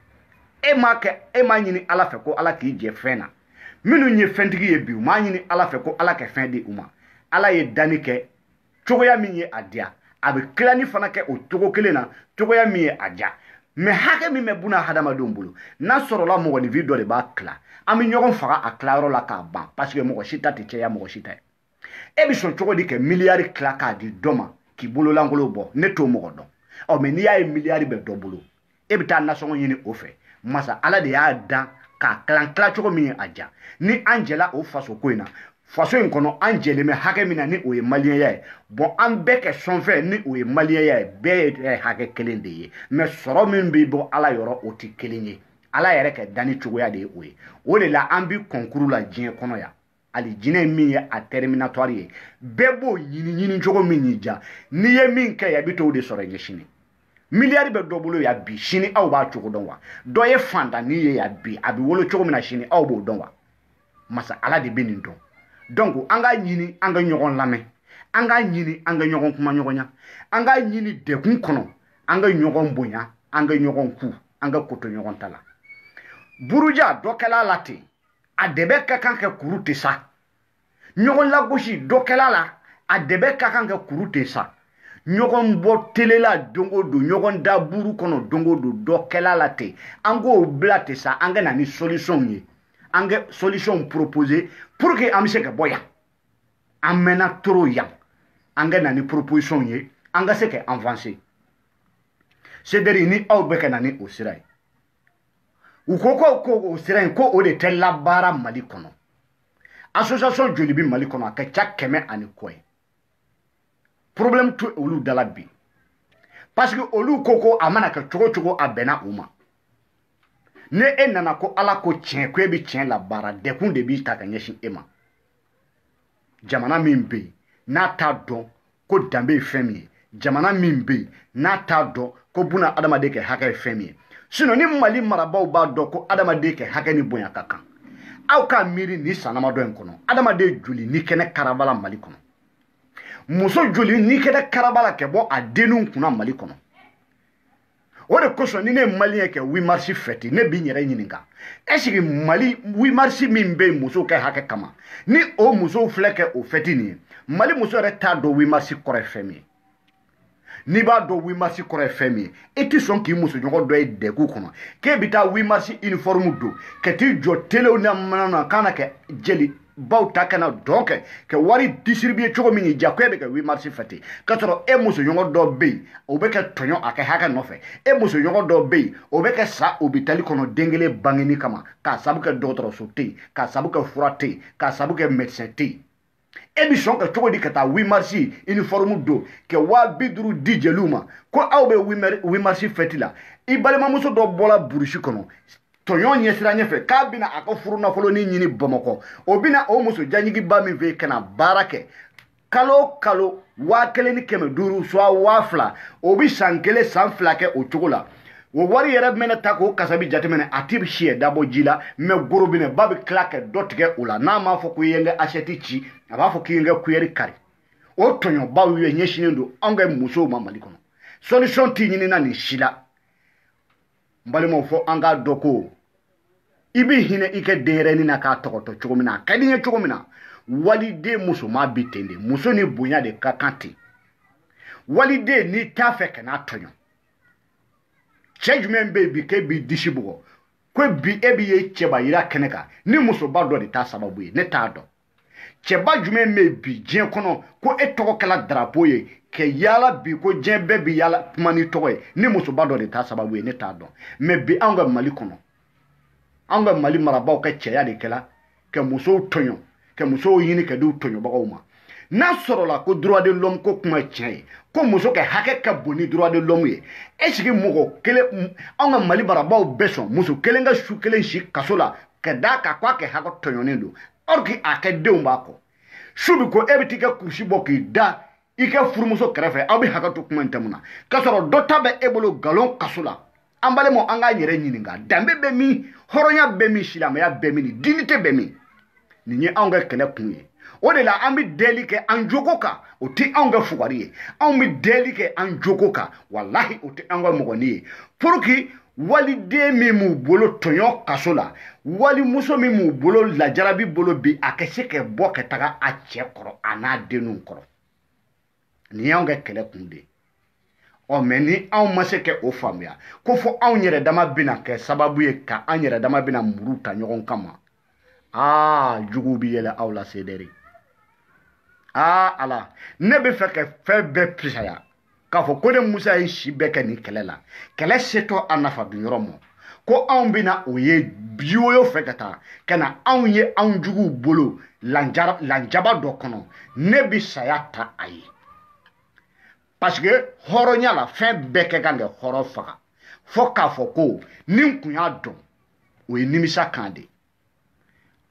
e m'a ɲini ala fɛ ko ala k'i jɛ fɛn na minnu ye fɛntigi ye bi u m'a ɲini ala fɛ ko ala ka fɛn di u ma ala ye danni kɛ cogoya min ye a diya a bɛ tilani fana kɛ o cogo kelen na cogoya min ye a diya mais hakɛ min bɛ buna hadamadenw bolo n'a sɔrɔla mɔgɔninfin dɔ de b'a tila an bɛ ɲɔgɔn faga a tilayɔrɔ la k'a ban parce que mɔgɔ si ta tɛ cɛya mɔgɔ si ta ye e bɛ sɔn cogo di ka miliyari tila k'a di dɔ ma k'i bololankolon bɔ ne t'o mɔgɔ dɔn ɔ mais n'i y'a ye miliyari bɛ dɔ bolo e bɛ taa nasɔngɔ ɲini o fɛ masa ala de y'a dan k'a tila cogo min ye a diya ni an jɛla o faso ko in na faso in kɔnɔ an jɛlen bɛ hakɛ min na ni o ye maliyɛnya ye bon an bɛɛ kɛ sɔnfɛn ni o ye maliyɛnya ye bɛɛ ye hakɛ kelen de ye mais sɔrɔ min bɛ bɔ ala yɔrɔ o tɛ kelen ye ala yɛrɛ ka danni cogoya de ye o ye o de la an bɛ kɔnkuru la diɲɛ kɔnɔ yan hali jinɛ min ye a terminatoire ye bɛɛ b'o ɲini cogo min y'i diya n'i ye min kɛ yan i bɛ t'o de sɔrɔ ɲɛ sini miliyari bɛ dɔ bolo yan bi sini aw b'a cogo dɔn wa dɔ ye fantanni ye yan bi a bɛ wolo cogo min na sini aw b'o dɔn wa masa ala de bɛ nin dɔn donc an k'a ɲini an ka ɲɔgɔn lamɛn an k'a ɲini an ka ɲɔgɔn kuma ɲɔgɔnya an k'a ɲini dekun kɔnɔ an ka ɲɔgɔn bonya an ka ɲɔgɔn ku an ka koto ɲɔgɔn ta la buruja dɔ kɛla la ten a de bɛ ka kan kɛ kuru tɛ sa ɲɔgɔn lagosi dɔ kɛla la a de bɛ ka kan kɛ kuru tɛ sa ɲɔgɔn bɔ tele la don o don ɲɔgɔn da buru kɔnɔ don o don dɔ kɛla la ten an k'o bila ten sa an ka na ni solution ye an ka solution proposer pour que an bɛ se ka bɔ yan an mɛnna trop yan an ka na ni proposition ye an ka se ka avancer c'est-à-dire ni aw bɛ ka na ni o sira ye u ko o sira in ko o de tɛ labaara Mali kɔnɔ association joli bɛ Mali kɔnɔ a ka ca 100 ani kɔ ye problème to olu dala bi parce que olu ko a mana kɛ cogo cogo a bɛnna u ma ne e nana ko ala ko tiɲɛ ko e bɛ tiɲɛ labaara dekun de b'i ta ka ɲɛsin e ma jamana min bɛ yen n'a t'a dɔn ko danbe ye fɛn min ye jamana min bɛ yen n'a t'a dɔn ko buna adamaden kɛ hakɛ ye fɛn min ye sinon ni Mali marabaaw b'a dɔn ko adamaden kɛ hakɛ ni bonya ka kan aw ka miiri ni san damadɔ in kɔnɔ adamaden joli ni kɛnɛ karabala Mali kɔnɔ muso joli ni kɛnɛ karabala ka bɔ a denninw kunna Mali kɔnɔ o de kosɔn ni ne ye maliyɛn kɛ 8 mars fête ne b'i yɛrɛ ɲininka est ce que Mali 8 mars min bɛ yen musow kɛ hakɛ kama ni o musow filɛ kɛ o fête nin ye Mali muso yɛrɛ t'a dɔn 8 mars kɔrɔ ye fɛn min ye n'i b'a dɔn 8 mars kɔrɔ ye fɛn min ye e tɛ sɔn k'i musoɲɔgɔn dɔ ye dɛgu kɔnɔ k'e bɛ taa 8 mars uniforme don ka t'i jɔ telew na mana na k'a na kɛ jeli baw ta kana dɔn kɛ ka wari distribuer cogo min y'i diya ko e bɛ kɛ 8 mars fête k'a sɔrɔ e musoɲɔgɔn dɔ bɛ yen o bɛ kɛ tɔɲɔ a kɛ hakɛ nɔfɛ e musoɲɔgɔn dɔ bɛ yen o bɛ kɛ sa hôpital kɔnɔ den kelen bangeni kama k'a sabu kɛ dɔgɔtɔrɔso tɛ yen k'a sabu kɛ fura tɛ yen k'a sabu kɛ médecin tɛ yen e bɛ sɔn ka cogo di ka taa 8 mars uniforme don ka 50 di jeliw ma ko aw bɛ 8 mars fête la i balimamuso dɔ bɔra burusi kɔnɔ tɔɲɔ ɲɛsira ɲɛfɛ k'a bɛna a ka furu nafolonin ɲini Bamakɔ o bɛna o muso janjigiba min fɛ yen ka na baara kɛ kalo o kalo 1500 soit 2000 o bɛ san 1 san 2 kɛ o cogo la o wari yɛrɛ mɛnɛ ta k'o kasabi jateminɛ a ti si dabɔ ji la mais gorobinɛ ba bɛ tila ka dɔ tigɛ o la n'a m'a fɔ ko i ye n ka assiette ci a b'a fɔ k'i ye n ka cuillère kari o tɔɲɔbaw ye ɲɛsinnen don anw ka musow ma Mali kɔnɔ solution t'i ɲinina nin si la n balimaw fɔ an k'a dɔn ko i bɛ hinɛ i kɛ denyɛrɛnin na k'a tɔgɔtɔ cogo min na a ka di n ye cogo min na waliden musoman bi ten de muso ni bonya de ka kan ten waliden n'i t'a fɛ ka n'a tɔɲɔ cɛ jumɛn bɛ yen bi k'e b'i disi bugɔ ko bi e b'i ye cɛba yira kɛnɛ kan ni musoba dɔ de t'a sababu ye ne t'a dɔn cɛba jumɛn bɛ yen bi diɲɛ kɔnɔ ko e tɔgɔ kɛla drapeau ye ka yaala bi ko diɲɛ bɛɛ bi yaala kuma ni tɔgɔ ye ni musoba dɔ de t'a sababu ye ne t'a dɔn mais bi anw ka Mali kɔnɔ anw ka Mali marabaaw ka cɛya de kɛla ka musow tɔɲɔ ka musow ɲini ka di u tɔɲɔbagaw ma n'a sɔrɔla ko droit de l'homme ko kuma tiɲɛ ye ko muso ka hakɛ ka bon ni droit de l'homme ye est ce que mɔgɔ kelen anw ka Mali marabaaw bɛɛ sɔn muso kelen ka su kelen si kaso la ka d'a kan k'a kɛ hakɛ tɔɲɔnen don or que a kɛ denw b'a kɔ su bi ko e bɛ t'i ka kurusi bɔ k'i da i ka furumuso kɛrɛfɛ aw bɛ hakɛ to kuma in tɛ mun na k'a sɔrɔ dɔ ta bɛ e bolo nkalon kaso la an balimaw an k'a yɛrɛ ɲininka danbe bɛ min hɔrɔnya bɛ min silamɛya bɛ min dignité bɛ min nin ye anw ka kɛlɛ kun ye o de la an bɛ deli kɛ an jogo kan o tɛ anw ka fugari ye anw bɛ deli kɛ an jogo kan walahi o tɛ an ka mɔgɔnin ye pour que waliden min b'u bolo tɔɲɔ kaso la walimuso min b'u bolo lajarabi bolo bi a ka se ka bɔ ka taga a cɛ kɔrɔ a n'a denninw kɔrɔ nin y'anw ka kɛlɛ kun de ye ɔ mɛ ni anw ma se ka o faamuya ko fɔ anw yɛrɛ dama bɛna kɛ sababu ye ka an yɛrɛ dama bɛna muru ta ɲɔgɔn kama juguw bɛ yɛlɛ aw la Sederi ala ne bɛ fɛ ka fɛn bɛɛ fisaya k'a fɔ ko ne Musa ye si bɛɛ kɛ nin kɛlɛ la kɛlɛ setɔ a nafa dun yɔrɔ ma ko anw bɛna o ye biwoyo fɛ ka taa ka na anw ye anw juguw bolo lanjaba dɔ kɔnɔ ne bɛ saya ta a ye parce que hɔrɔnya la fɛn bɛɛ kɛ kan ka hɔrɔn faga fɔ k'a fɔ ko ni n kun y'a dɔn o ye nimisa kan de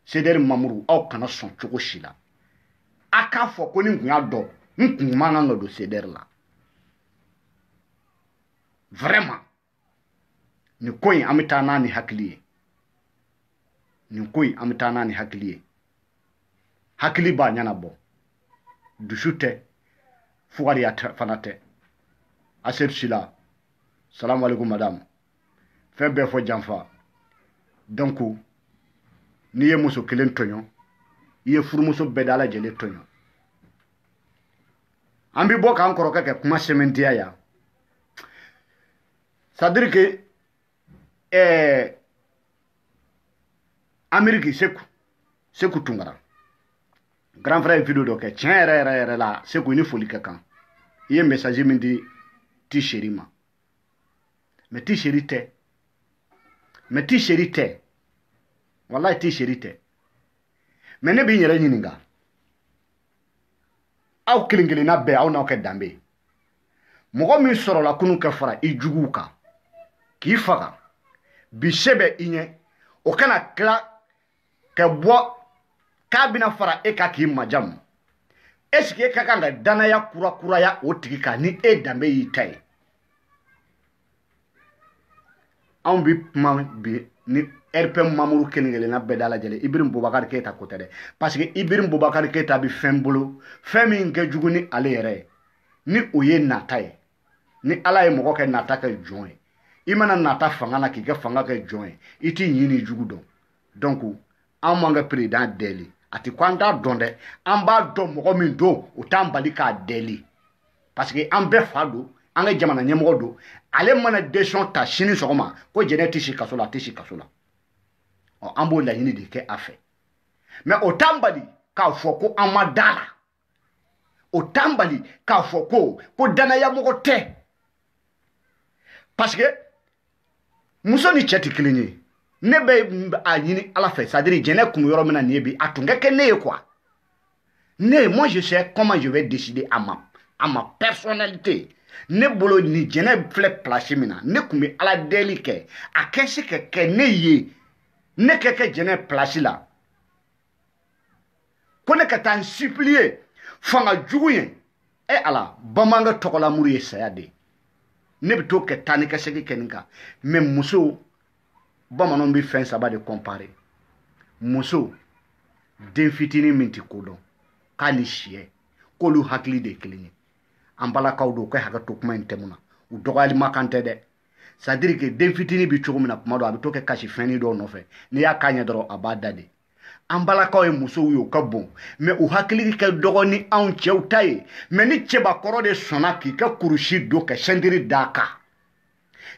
Sederi Mamuru aw kana sɔn cogo si la a k'a fɔ ko ni n kun y'a dɔn n kun man kan ka don Sederi la vraiment nin ko in an bɛ taa n'a ni hakili ye nin ko in an bɛ taa n'a ni hakili ye hakili b'a ɲɛnabɔ dusu tɛ fugariya fana tɛ Asetu Sila salamu alaikum madame fɛn bɛɛ fɔ janfa donc n'i ye muso kelen tɔɲɔ i ye furumuso bɛɛ da lajɛlen tɔɲɔ an bi bɔ k'an kɔrɔkɛ kɛ kuma sɛmɛntiya ya c'est à dire que Amérique Seku Tunkara grand frère vidéo dɔ kɛ tiɲɛ yɛrɛ la Seku ni foli kɛ kan i ye message min di T-Chéri ma mais T-Chéri tɛ wallahi T-Chéri tɛ mais ne b'i yɛrɛ ɲininka aw kelen kelenna bɛɛ aw n'aw kɛ danbe mɔgɔ min sɔrɔla kunu ka fara i juguw kan k'i faga bi se bɛ i ɲɛ o kana tila ka bɔ k'a bɛna fara e ka k'i majamu est-ce que e ka kan ka danaya kurakuraya o tigi kan ni e danbe y'i ta ye anw bi kuma bi ni RPM Mamoudou kelen kelenna bɛɛ da lajɛlen Ibrahim Boubacar Keita ko tɛ dɛ parce que Ibrahim Boubacar Keita bi fɛn bolo fɛn min kɛ jugu ni ale yɛrɛ ye ni o ye nata ye ni ala ye mɔgɔ kɛ nata kɛ jɔn ye i mana nata fanga na k'i kɛ fanga kɛ jɔn ye i t'i ɲini jugu dɔn donc an m'an ka président dɛli a ti ko an t'a dɔn dɛ an b'a dɔn mɔgɔ min don o t'an bali k'a dɛli parce que an bɛɛ fa don an ka jamana ɲɛmɔgɔ don ale mana décision ta sini sɔgɔma ko jɛnɛ tɛ si kaso la a tɛ si kaso la an b'o laɲini de kɛ a fɛ mais o t'an bali k'a fɔ ko an ma da la o t'an bali k'a fɔ ko danaya mɔgɔ tɛ parce que muso ni cɛ tɛ kelen ye ne bɛ a ɲini ala fɛ c'est à dire jɛnɛ kun yɔrɔ min na nin ye bi a tun ka kɛ ne ye quoi moi je sais comment je vais décider à ma personnalité ne bolo ni jɛnɛ filɛ place min na ne kun bɛ ala deli kɛ a kɛ se ka kɛ ne ye ne kɛ kɛ jɛnɛ place la ko ne ka taa n supplier fanga jugu ye ala bamanan tɔgɔla muru ye saya de ne bɛ to kɛ taa ni ka segin kɛ nin kan mais muso bamananw bɛ fɛn saba de comparer muso den fitinin min tɛ ko dɔn k'a ni sɛ k'olu hakili de ye kelen ye an balakaw don u ka hakɛ to kuma in tɛmɛ na u dɔgɔyalima kan tɛ dɛ c'est à dire que den fitinin bɛ cogo min na kuma dɔ a bɛ to kɛ kasi fɛnnin dɔw nɔfɛ n'i y'a k'a ɲɛ dɔrɔn a b'a da de an balakaw ye musow ye o ka bon mais u hakili kɛ dɔgɔ ni anw cɛw ta ye mais ni cɛbakɔrɔ de sɔnna k'i ka kurusi don ka sɛndiri d'a kan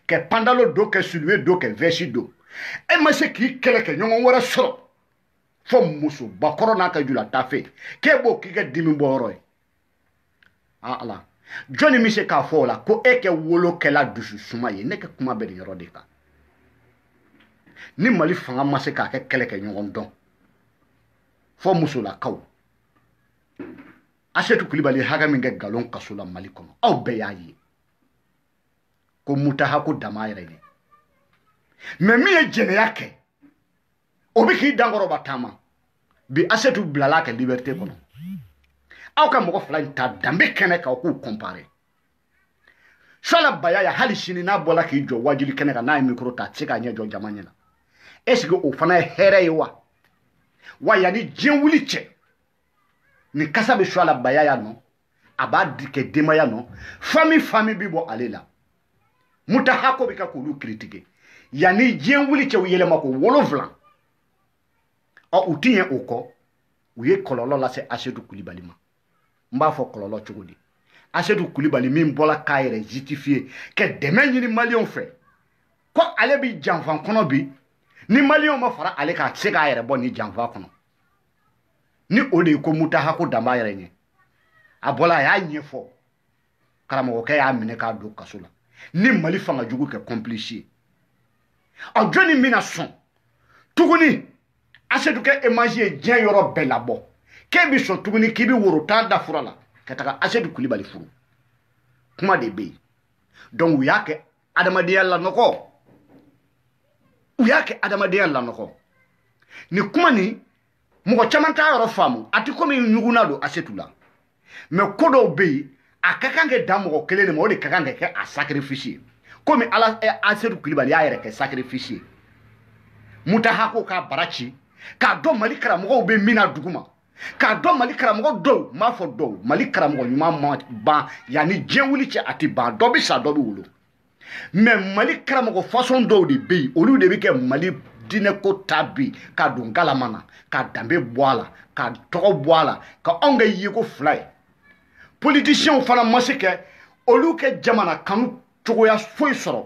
ka pandalo don ka soulier don ka vɛsi don e ma se k'i kɛlɛ kɛ ɲɔgɔn wɛrɛ sɔrɔ fo musobakɔrɔ n'a ka julatafe k'e b'o k'i ka dimi bɔyɔrɔ ye ala jɔnni bɛ se k'a fɔ o la ko e kɛ wolokɛla dususuma ye ne ka kuma bɛ nin yɔrɔ de kan ni mali fanga ma se k'a kɛ kɛlɛ kɛ ɲɔgɔn dɔn fo musolakaw Asetu Kulibali hakɛ min kɛ galon kaso la Mali kɔnɔ aw bɛɛ y'a ye ko Mutaha ko dama yɛrɛ ye mais min ye jɛnɛya kɛ o bɛ k'i dankɔrɔba taama bi Asetu bilala kɛ liberté kɔnɔ aw ka mɔgɔ fila in ta danbe kɛnɛ kan k'u comparer Suala Bayaya hali sini n'a bɔla k'i jɔ wajuli kɛnɛ kan n'a ye micro ta a tɛ se k'a ɲɛ jɔ jama ɲɛna est-ce que o fana ye hɛrɛ ye wa yanni diɲɛ wuli cɛ ni kasa bɛ Suala Bayaya nɔ a b'a kɛ denbaya nɔ famille bi bɔ ale la Mutaha ko bɛ kɛ k'olu critiquer yanni diɲɛ wuli cɛ u yɛlɛma ko 7 u ti ɲɛ o kɔ u ye kɔlɔlɔ lase Asetu Kulibali ma n b'a fɔ kɔlɔlɔ cogo di Asetu Kulibali min bɔla k'a yɛrɛ justifier ka dɛmɛ ɲini maliyɛnw fɛ ko ale bi janfan kɔnɔ bi ni maliyɛnw ma fara ale k'a se k'a yɛrɛ bɔ ni janfa kɔnɔ ni o de ye ko Mutaha ko dama yɛrɛ ɲɛ a bɔla a y'a ɲɛfɔ karamɔgɔkɛ y'a minɛ k'a don kaso la ni Mali fanga jugu kɛ complice ye jɔnni bɛna sɔn tuguni Asetu kɛ image ye diɲɛ yɔrɔ bɛɛ labɔ k'e bi sɔn tuguni k'i bi woro tan da fura la ka taga Asetu Kulibali furu kuma de bɛ yen donc u y'a kɛ adamadenya lanɔgɔ ni kuma ni mɔgɔ caman t'a yɔrɔ faamu a tɛ komi ɲuguna don Asetu la mais ko dɔw bɛ yen a ka kan ka dan mɔgɔ kelen de ma o de ka kan ka kɛ a sacrifice ye komi Asetu Kulibali y'a yɛrɛ kɛ sacrifice ye Mutaha ko k'a bara ci k'a dɔn Mali karamɔgɔw bɛ min na dugu ma k'a dɔn Mali karamɔgɔ dɔw m'a fɔ dɔw Mali karamɔgɔ ɲuman ma ban yanni diɲɛ wuli cɛ a tɛ ban dɔ bɛ sa dɔ bɛ wolo mais Mali karamɔgɔ façon dɔw de bɛ yen olu de bɛ kɛ Mali dinɛ ko ta bi ka don galamana ka danbe bɔ a la ka tɔgɔ bɔ a la ka anw ka yeko fila ye politiciens fana ma se kɛ olu kɛ jamana kanu cogoya foyi sɔrɔ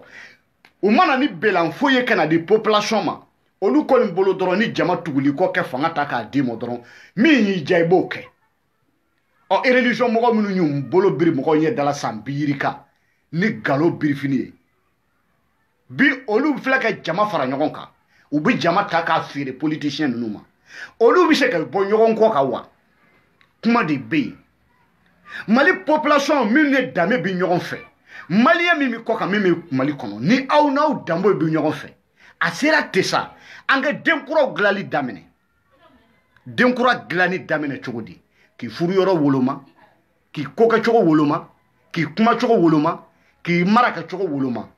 u mana ni belan foyi ye ka na di population ma olu kɔni bolo dɔrɔn ni jama tuguli kɔ kɛ fanga ta k'a di ma dɔrɔn min y'i diya i b'o kɛ religion mɔgɔ minnu y'u bolo biri mɔgɔw ɲɛ dala san bi yirika ni galo birifini ye bi olu filɛ ka jama fara ɲɔgɔn kan u bɛ jama ta k'a feere politicien ninnu ma olu bɛ se ka bɔ ɲɔgɔn kɔ kan wa kuma de bɛ yen Mali population min ne danbe bi ɲɔgɔn fɛ malien min bɛ kɔ kan min bɛ Mali kɔnɔ ni aw n'aw danbe bi ɲɔgɔn fɛ a sera ten sa an ka denkuraw dilanli daminɛ denkura dilanni daminɛ cogo di k'i furu yɔrɔ woloma k'i ko kɛcogo woloma k'i kuma cogo woloma k'i mara kɛcogo woloma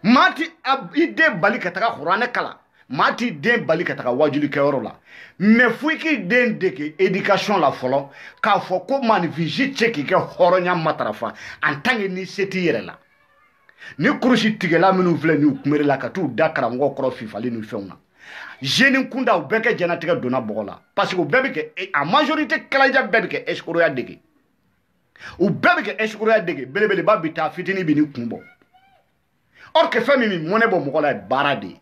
maa ti i den bali ka taga kuranɛ kala maa ti den bali ka taga wajuli kɛyɔrɔ la mais fo i k'i den dege éducation la fɔlɔ k'a fɔ ko manifisi tɛ k'i kɛ hɔrɔnya matarafa en tant que ni se t'i yɛrɛ la ni kurusi tigɛla minnu filɛ n'u kunbɛrɛ ka t'u da karamɔgɔ kɔrɔ fifali ni fɛnw na jeune kunda u bɛɛ kɛ jɛnatigɛ donna bɔgɔ la parce que u bɛɛ bɛ kɛ a majorité kalaja bɛɛ bɛ kɛ escroya dege u bɛɛ bɛ kɛ escroya dege belebeleba bi taa fitini bi ni kun bɔ or que fɛn min mɔnɛ bɔ mɔgɔ la ye baara de ye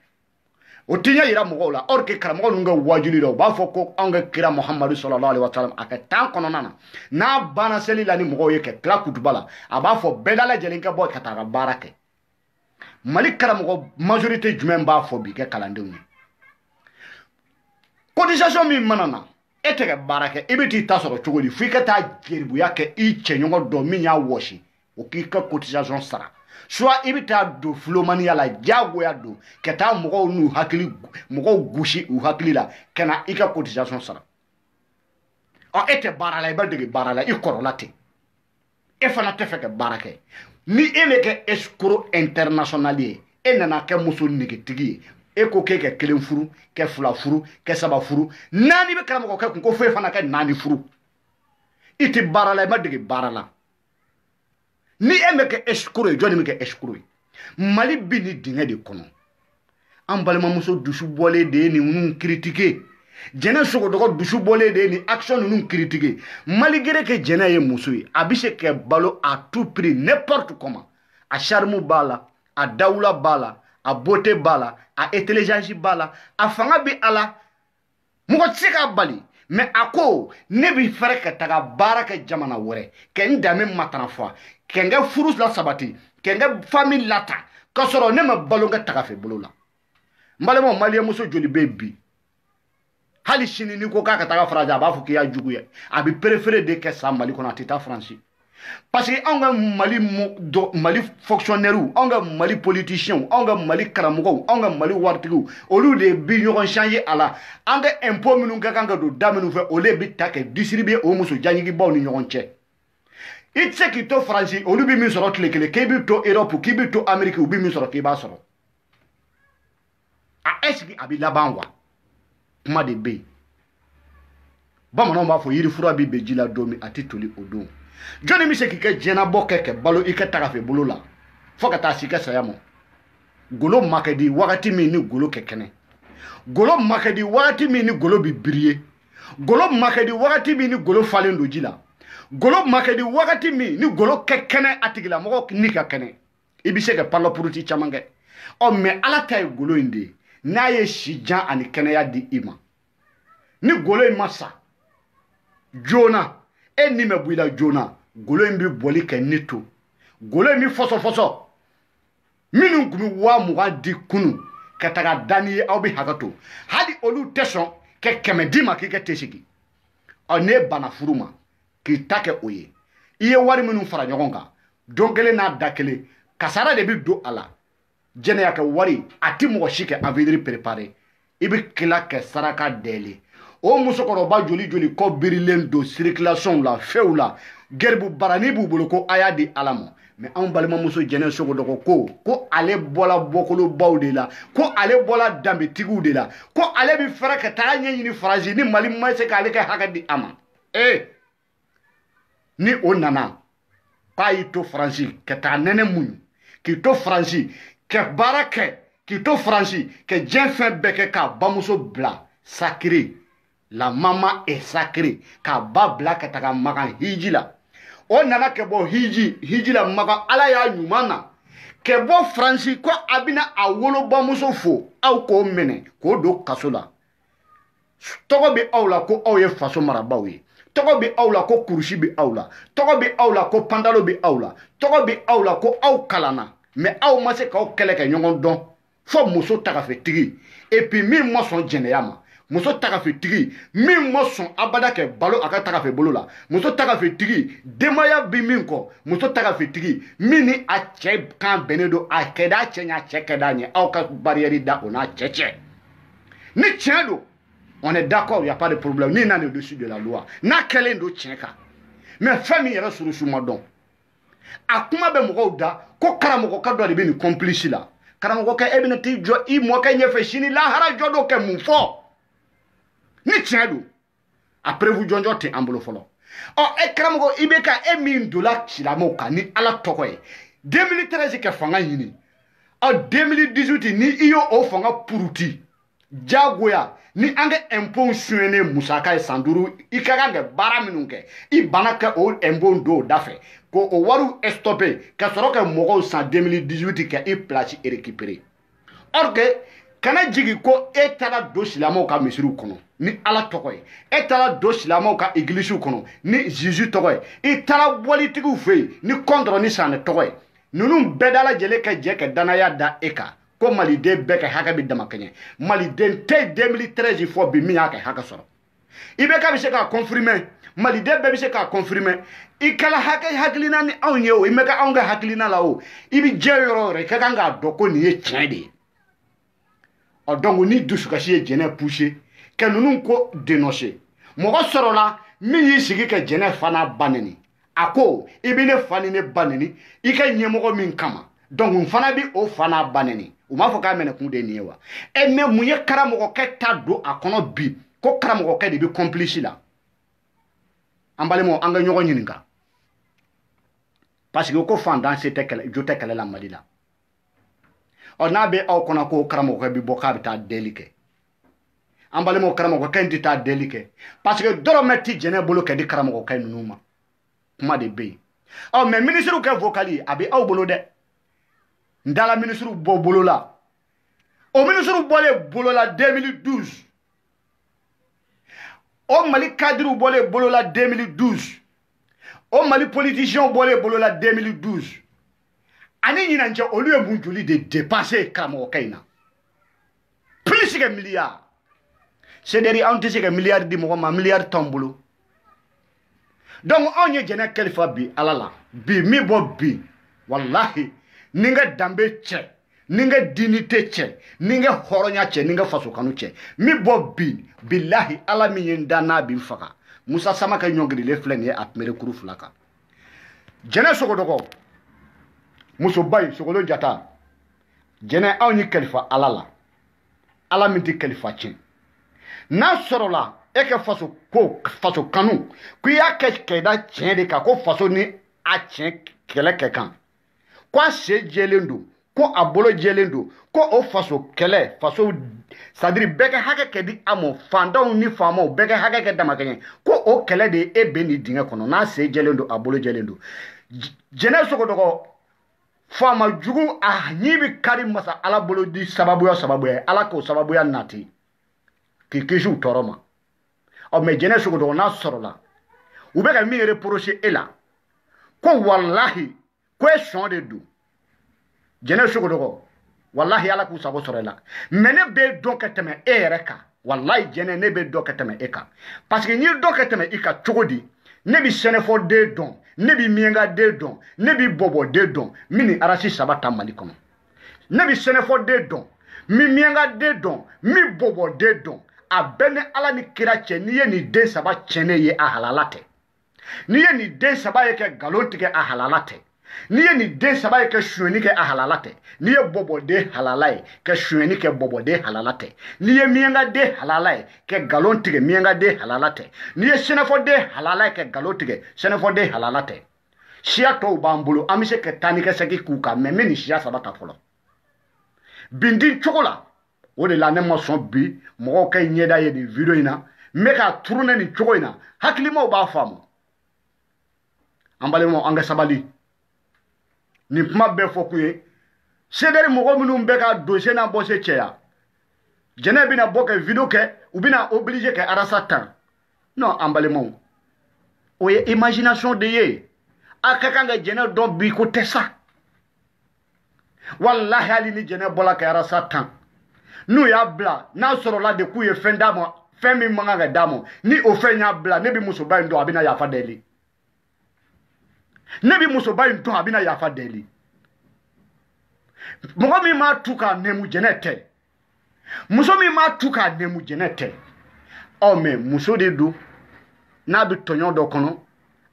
o tɛ ɲɛ yira mɔgɔw la or que karamɔgɔ ninnu ka wajuli la u b'a fɔ ko anw ka kira Muhamadu sallallahu alaihi wa sallam a ka temps kɔnɔna na n'a banna seli la ni mɔgɔw ye ka tila kutuba la a b'a fɔ bɛɛ dala lajɛlen ka bɔ ka taa ka baara kɛ Mali karamɔgɔ majorité jumɛn b'a fɔ bi kɛ kalandenw ye cotisation min mana na e tɛ ka baara kɛ i bɛ t'i ta sɔrɔ cogo di fo i ka taa jeribuya kɛ i cɛɲɔgɔn dɔ min y'a wɔsi o k'i ka cotisation sara soit i bɛ taa don filomaniya la diyagoya don ka taa mɔgɔw gosi u hakili la ka na i ka cotisation sara e tɛ baara la i bɛ dege baara la i kɔrɔla ten e fana tɛ fɛ ka baara kɛ ni e bɛ kɛ escroc international ye e nana kɛ muso negetigi ye e ko k'e kɛ kelen furu kɛ fila furu kɛ saba furu naani bɛ karamɔgɔ kɛ kun ko fo e fana kɛ naani furu i tɛ baara la i ma dege baara la ni e bɛ kɛ escroc ye jɔnni bɛ kɛ escroc ye Mali bi ni dingɛ de kɔnɔ an balimamuso dusu bɔlen de ye ninnu critiquer jɛnɛ sogodɔgɔ dusu bɔlen de ye nin action ninnu critiquer malgré que jɛnɛ ye muso ye a bɛ se ka balo à tout prix n'importe comment a charme b'a la a dawula b'a la a beauté b'a la a intelligence b'a la a fanga bɛ a la mɔgɔ tɛ se k'a bali mais a ko ne bɛ fɛrɛ ka taga baara kɛ jamana wɛrɛ ka n danbe matarafa ka n ka furu la sabati ka n ka famille lata k'a sɔrɔ ne ma balo n ka tagafɛ bolo la n balimaw maliyɛn muso joli bɛ yen bi hali sini n'i ko k'a ka taga Faransi a b'a fɔ k'i y'a jugu ye a bɛ préféré de kɛ sa Mali kɔnɔ a tɛ taa Faransi parce que anw ka Mali fonctionnaires anw ka Mali politiciens anw ka Mali karamɔgɔw anw ka Mali waritigiw olu de bi ɲɔgɔn changer a la an ka impôt minnu ka kan ka don da minnu fɛ olu de bɛ ta kɛ distribuer o muso janjigibaw ni ɲɔgɔn cɛ i tɛ se k'i to Faransi olu bɛ min sɔrɔ tile kelen k'i bɛ to Europe k'i bɛ to Amérique u bɛ min sɔrɔ k'i b'a sɔrɔ est ce que a bɛ laban wa kuma de bɛ yen bamananw b'a fɔ yirifura bɛ bɛn ji la don min a tɛ toli o don jɔnni bɛ se k'i ka diɲɛnabɔ kɛ ka balo i ka tagafɛ bolo la fo ka taa se i ka saya ma golo ma kɛ di wagati min ni golo kɛ kɛnɛ golo ma kɛ di wagati min ni golo bɛ biriye golo ma kɛ di wagati min ni golo falen don ji la golo ma kɛ di wagati min ni golo kɛ kɛnɛ a tigilamɔgɔ ni ka kɛnɛ i bɛ se ka parlapuruti caman kɛ mais ala ta ye golo in de ye n'a ye si jan ani kɛnɛya di i ma ni golo in ma sa joona e ni mɛ bɔ i la joona golo in bɛ bɔli kɛ ne to golo in bɛ fɔsɔfɔsɔ minnu tun bɛ 20,000 di kunun ka taga da n'i ye aw bɛ hakɛ to hali olu tɛ sɔn ka 100 d'i ma k'i ka te sigi n'e banna furu ma k'i ta kɛ o ye i ye wari minnu fara ɲɔgɔn kan don kelen n'a da kelen kasara de bɛ don a la jɛnɛya kɛ wari a tɛ mɔgɔ si kɛ avenir préparé i bɛ tila ka saraka dɛɛli o musokɔrɔba joli joli kɔ birilen don circulation la fɛnw la gɛribu barani b'u bolo ko a y'a di ala ma mais anw balimamuso jɛnɛ sogodɔgɔ ko ale bɔla bɔkolobaw de la ko ale bɔla danbetigiw de la ko ale bɛ fɛrɛ ka taa ɲɛɲini Faransi ni Mali ma se k'ale ka hakɛ di a ma ni o nana k'a y'i to Faransi ka taa nɛnɛ muɲu k'i to Faransi ka baara kɛ k'i to Faransi que diɲɛ fɛn bɛɛ kɛ k'a bamuso bila sacré. La maman est sacrée. K'a ba bila ka taga Makan hiji la. O nana ke bo hiji la Makan ala y'a ɲuman na. Ke bo Faransi ko a bɛna a wolo bamuso fo aw k'o minɛ k'o don kaso la. Tɔgɔ bɛ aw la ko aw ye faso marabaw ye. Tɔgɔ bɛ aw la ko kurusi bɛ aw la. Tɔgɔ bɛ aw la ko pandalo bɛ aw la. Tɔgɔ bɛ aw la ko aw kalanna. Mais aw ma se k'aw kɛlɛ kɛ ɲɔgɔn dɔn. Fo muso tagafetigi. Et puis min ma sɔn jɛnɛya ma. Muso tagafetigi min ma sɔn abada kɛ balo a ka tagafe bolo la. Muso tagafetigi denbaya bi min kɔ. Muso tagafetigi min ni a cɛ kan bɛnnen don a kɛda a cɛ ɲɛ a cɛ kɛda ɲɛ aw ka barrière da o n'a cɛ cɛ. Ni tiɲɛ don on est d'accord, il n'y a pas de problème. Ni nan au-dessus de la loi. N'a kɛlen don tiɲɛ kan. Mais fɛn min yɛrɛ surusu ma dɔn. A kuma bɛ mɔgɔw da ko karamɔgɔkɛ dɔ de bɛ nin complice la. Karamɔgɔkɛ e bɛna t'i jɔ i mɔkɛ ɲɛfɛ sini lahara jɔ dɔ kɛ mun fɔ. Ni tiɲɛ don a preuve jɔnjɔ tɛ an bolo fɔlɔ. E karamɔgɔ i bɛ ka e min dola silamɛw kan ni ala tɔgɔ ye 2013 kɛ fanga ɲini 2018 ni i y'o fanga puruti jagoya ni an ka impôt suɲɛnen musaka ye san 5 i ka kan ka baara minnu kɛ i bana kɛ o impôt don da fɛ ko o wariw stoppé ka sɔrɔ ka mɔgɔw san 2018 kɛ i place récupérer. Or que kana jigi ko e taara don silamɛw ka misiriw kɔnɔ ni ala tɔgɔ ye e taara don silamɛw ka église kɔnɔ ni Jésus tɔgɔ ye i taara bɔlitigiw fɛ yen ni contre ni sanɛ tɔgɔ ye ninnu bɛɛ dala lajɛlen ka jɛ ka danaya da e kan ko maliden bɛɛ ka hakɛ bɛ dama kɛɲɛ maliden tɛ 2013 fɔ bi min y'a ka hakɛ sɔrɔ i bɛ ka bɛ se k'a confirmer maliden bɛɛ bɛ se k'a confirmer i kala hakilina ni anw ye o i mɛ ka anw ka hakilina la o i bɛ diɲɛ yɔrɔ o yɔrɔ i ka kan k'a dɔn ko nin ye tiɲɛ de ye. Donc ni dusukasi ye jɛnɛ poussé ka ninnu ko dénoncer mɔgɔ sɔrɔla min y'i sigi ka jɛnɛ fana ba nɛni a ko i bɛ ne fa ni ne ba nɛni i ka ɲɛmɔgɔ min kama donc n fana bɛ o fana ba nɛni u m'a fɔ k'a minɛ kun de ye nin ye wa mais mun ye karamɔgɔkɛ ta don a kɔnɔ bi ko karamɔgɔkɛ de bɛ complice la an balimaw an ka ɲɔgɔn ɲininka parce que ko fantan se tɛ kɛlɛ jo tɛ kɛlɛ la Mali la. N'a bɛ aw kɔnɔ ko karamɔgɔkɛ bɛ bɔ k'a bɛ taa deli kɛ an balimaw karamɔgɔkɛ in tɛ taa deli kɛ parce que dɔrɔmɛ tɛ jɛnɛ bolo ka di karamɔgɔkɛ ninnu ma kuma de bɛ yen mais ministre kɛ vocali a bɛ aw bolo dɛ n dala ministre bɔ bolo la o ministre bɔlen bolo la 2012 o Mali cadre bɔlen bolo la 2012 o Mali politicien bɔlen bolo la 2012 ani ɲinan cɛ olu ye mun joli de dépasser karamɔgɔkɛ in na plus que milliard c'est-à-dire anw tɛ se ka milliard di mɔgɔ ma milliard t'anw bolo donc anw ye jɛnɛ kalifa bi ala la bi min bɔ bi wallahi ni n ka danbe cɛ ni n ka dignité cɛ ni n ka hɔrɔnya cɛ ni n ka faso kanu cɛ min bɔ bi billahi ala min ye n da n'a bɛ n faga Musa Samake ɲɔngirilen filɛ nin ye a kunbere kuru 2 kan jɛnɛ sogodɔgɔ musoba in Sogolon Jata jɛnɛ anw ye kalifa ala la ala min tɛ kalifa tiɲɛ n'a sɔrɔla e ka faso kanu ko i y'a kɛ kɛda tiɲɛ de kan ko faso ni a tiɲɛ kɛlɛ kɛ kan ko a se jɛlen don ko a bolo jɛlen don ko o faso kɛlɛ faso c'est-à-dire bɛɛ ka hakɛ kɛ di a ma fantanw ni faamaw bɛɛ ka hakɛ kɛ damakɛɲɛ ko o kɛlɛ de ye e bɛ nin dingɛ kɔnɔ n'a se jɛlen don a bolo jɛlen don jɛnɛ sogodɔgɔ faama jugu a ɲi bɛ kari masa ala bolo di sababuya ala k'o sababuya nati k'i kisi u tɔɔrɔ ma mais jɛnɛ sogodɔgɔ n'a sɔrɔla u bɛ ka min reprocher e la ko wallahi ko e sɔn de don jɛnɛ sogodɔgɔ wallahi ala k'u sago sɔrɔ e la mais ne bɛ dɔn ka tɛmɛ e yɛrɛ kan wallahi jɛnɛ ne bɛ dɔn ka tɛmɛ e kan parce que n ye dɔn ka tɛmɛ i kan cogo di ne bɛ sɛnɛfɔ den dɔn ne bɛ miɲɛnka den dɔn ne bɛ bɔbɔ den dɔn min ni arasi 3 ta Mali kɔnɔ ne bɛ sɛnɛfɔ den dɔn min miɲɛnka den dɔn min bɔbɔ den dɔn a bɛɛ ni ala ni kira cɛ n'i ye nin den 3 tiɲɛnen ye a halala tɛ n'i ye nin den 3 ye kɛ nkalon tigɛ a halala tɛ n'i ye nin den 3 ye kɛ suyɛnni kɛ a halala tɛ n'i ye bɔbɔden halala ye kɛ suyɛnni kɛ bɔbɔden halala tɛ n'i ye miɲɛnkaden halala ye kɛ nkalon tigɛ miɲɛnkaden halala tɛ n'i ye sɛnɛfɔden halala ye kɛ nkalon tigɛ sɛnɛfɔden halala tɛ siya tɔw b'an bolo an bɛ se ka taa ni ka segin k'u kan mais n bɛ nin siya 3 ta fɔlɔ bindi chokola o de la ne ma son bi mo kay nyeda ye di video ina me ka tourner ni choko ina hakilimo ba famu ambale mo anga sabali ni kuma be fokuye sedere mo minnu be ka dossier na bosse cheya jene bina boke video ke ou bina obligé ke arasa tan non ambale mo o ye imagination de ye akakanga jene don bi ko tesa wallahi ali ni jene bola ke arasa tan nous ya bla na soro la de ku ye fendamo femi manga damo ni o fenya bla ne bi muso ba ndo abina ya fa deli ne bi muso ba ndo abina ya fa deli mo mi ma tuka nemu jenete muso mi ma tuka nemu jenete o me muso de do na bi tonyon do kono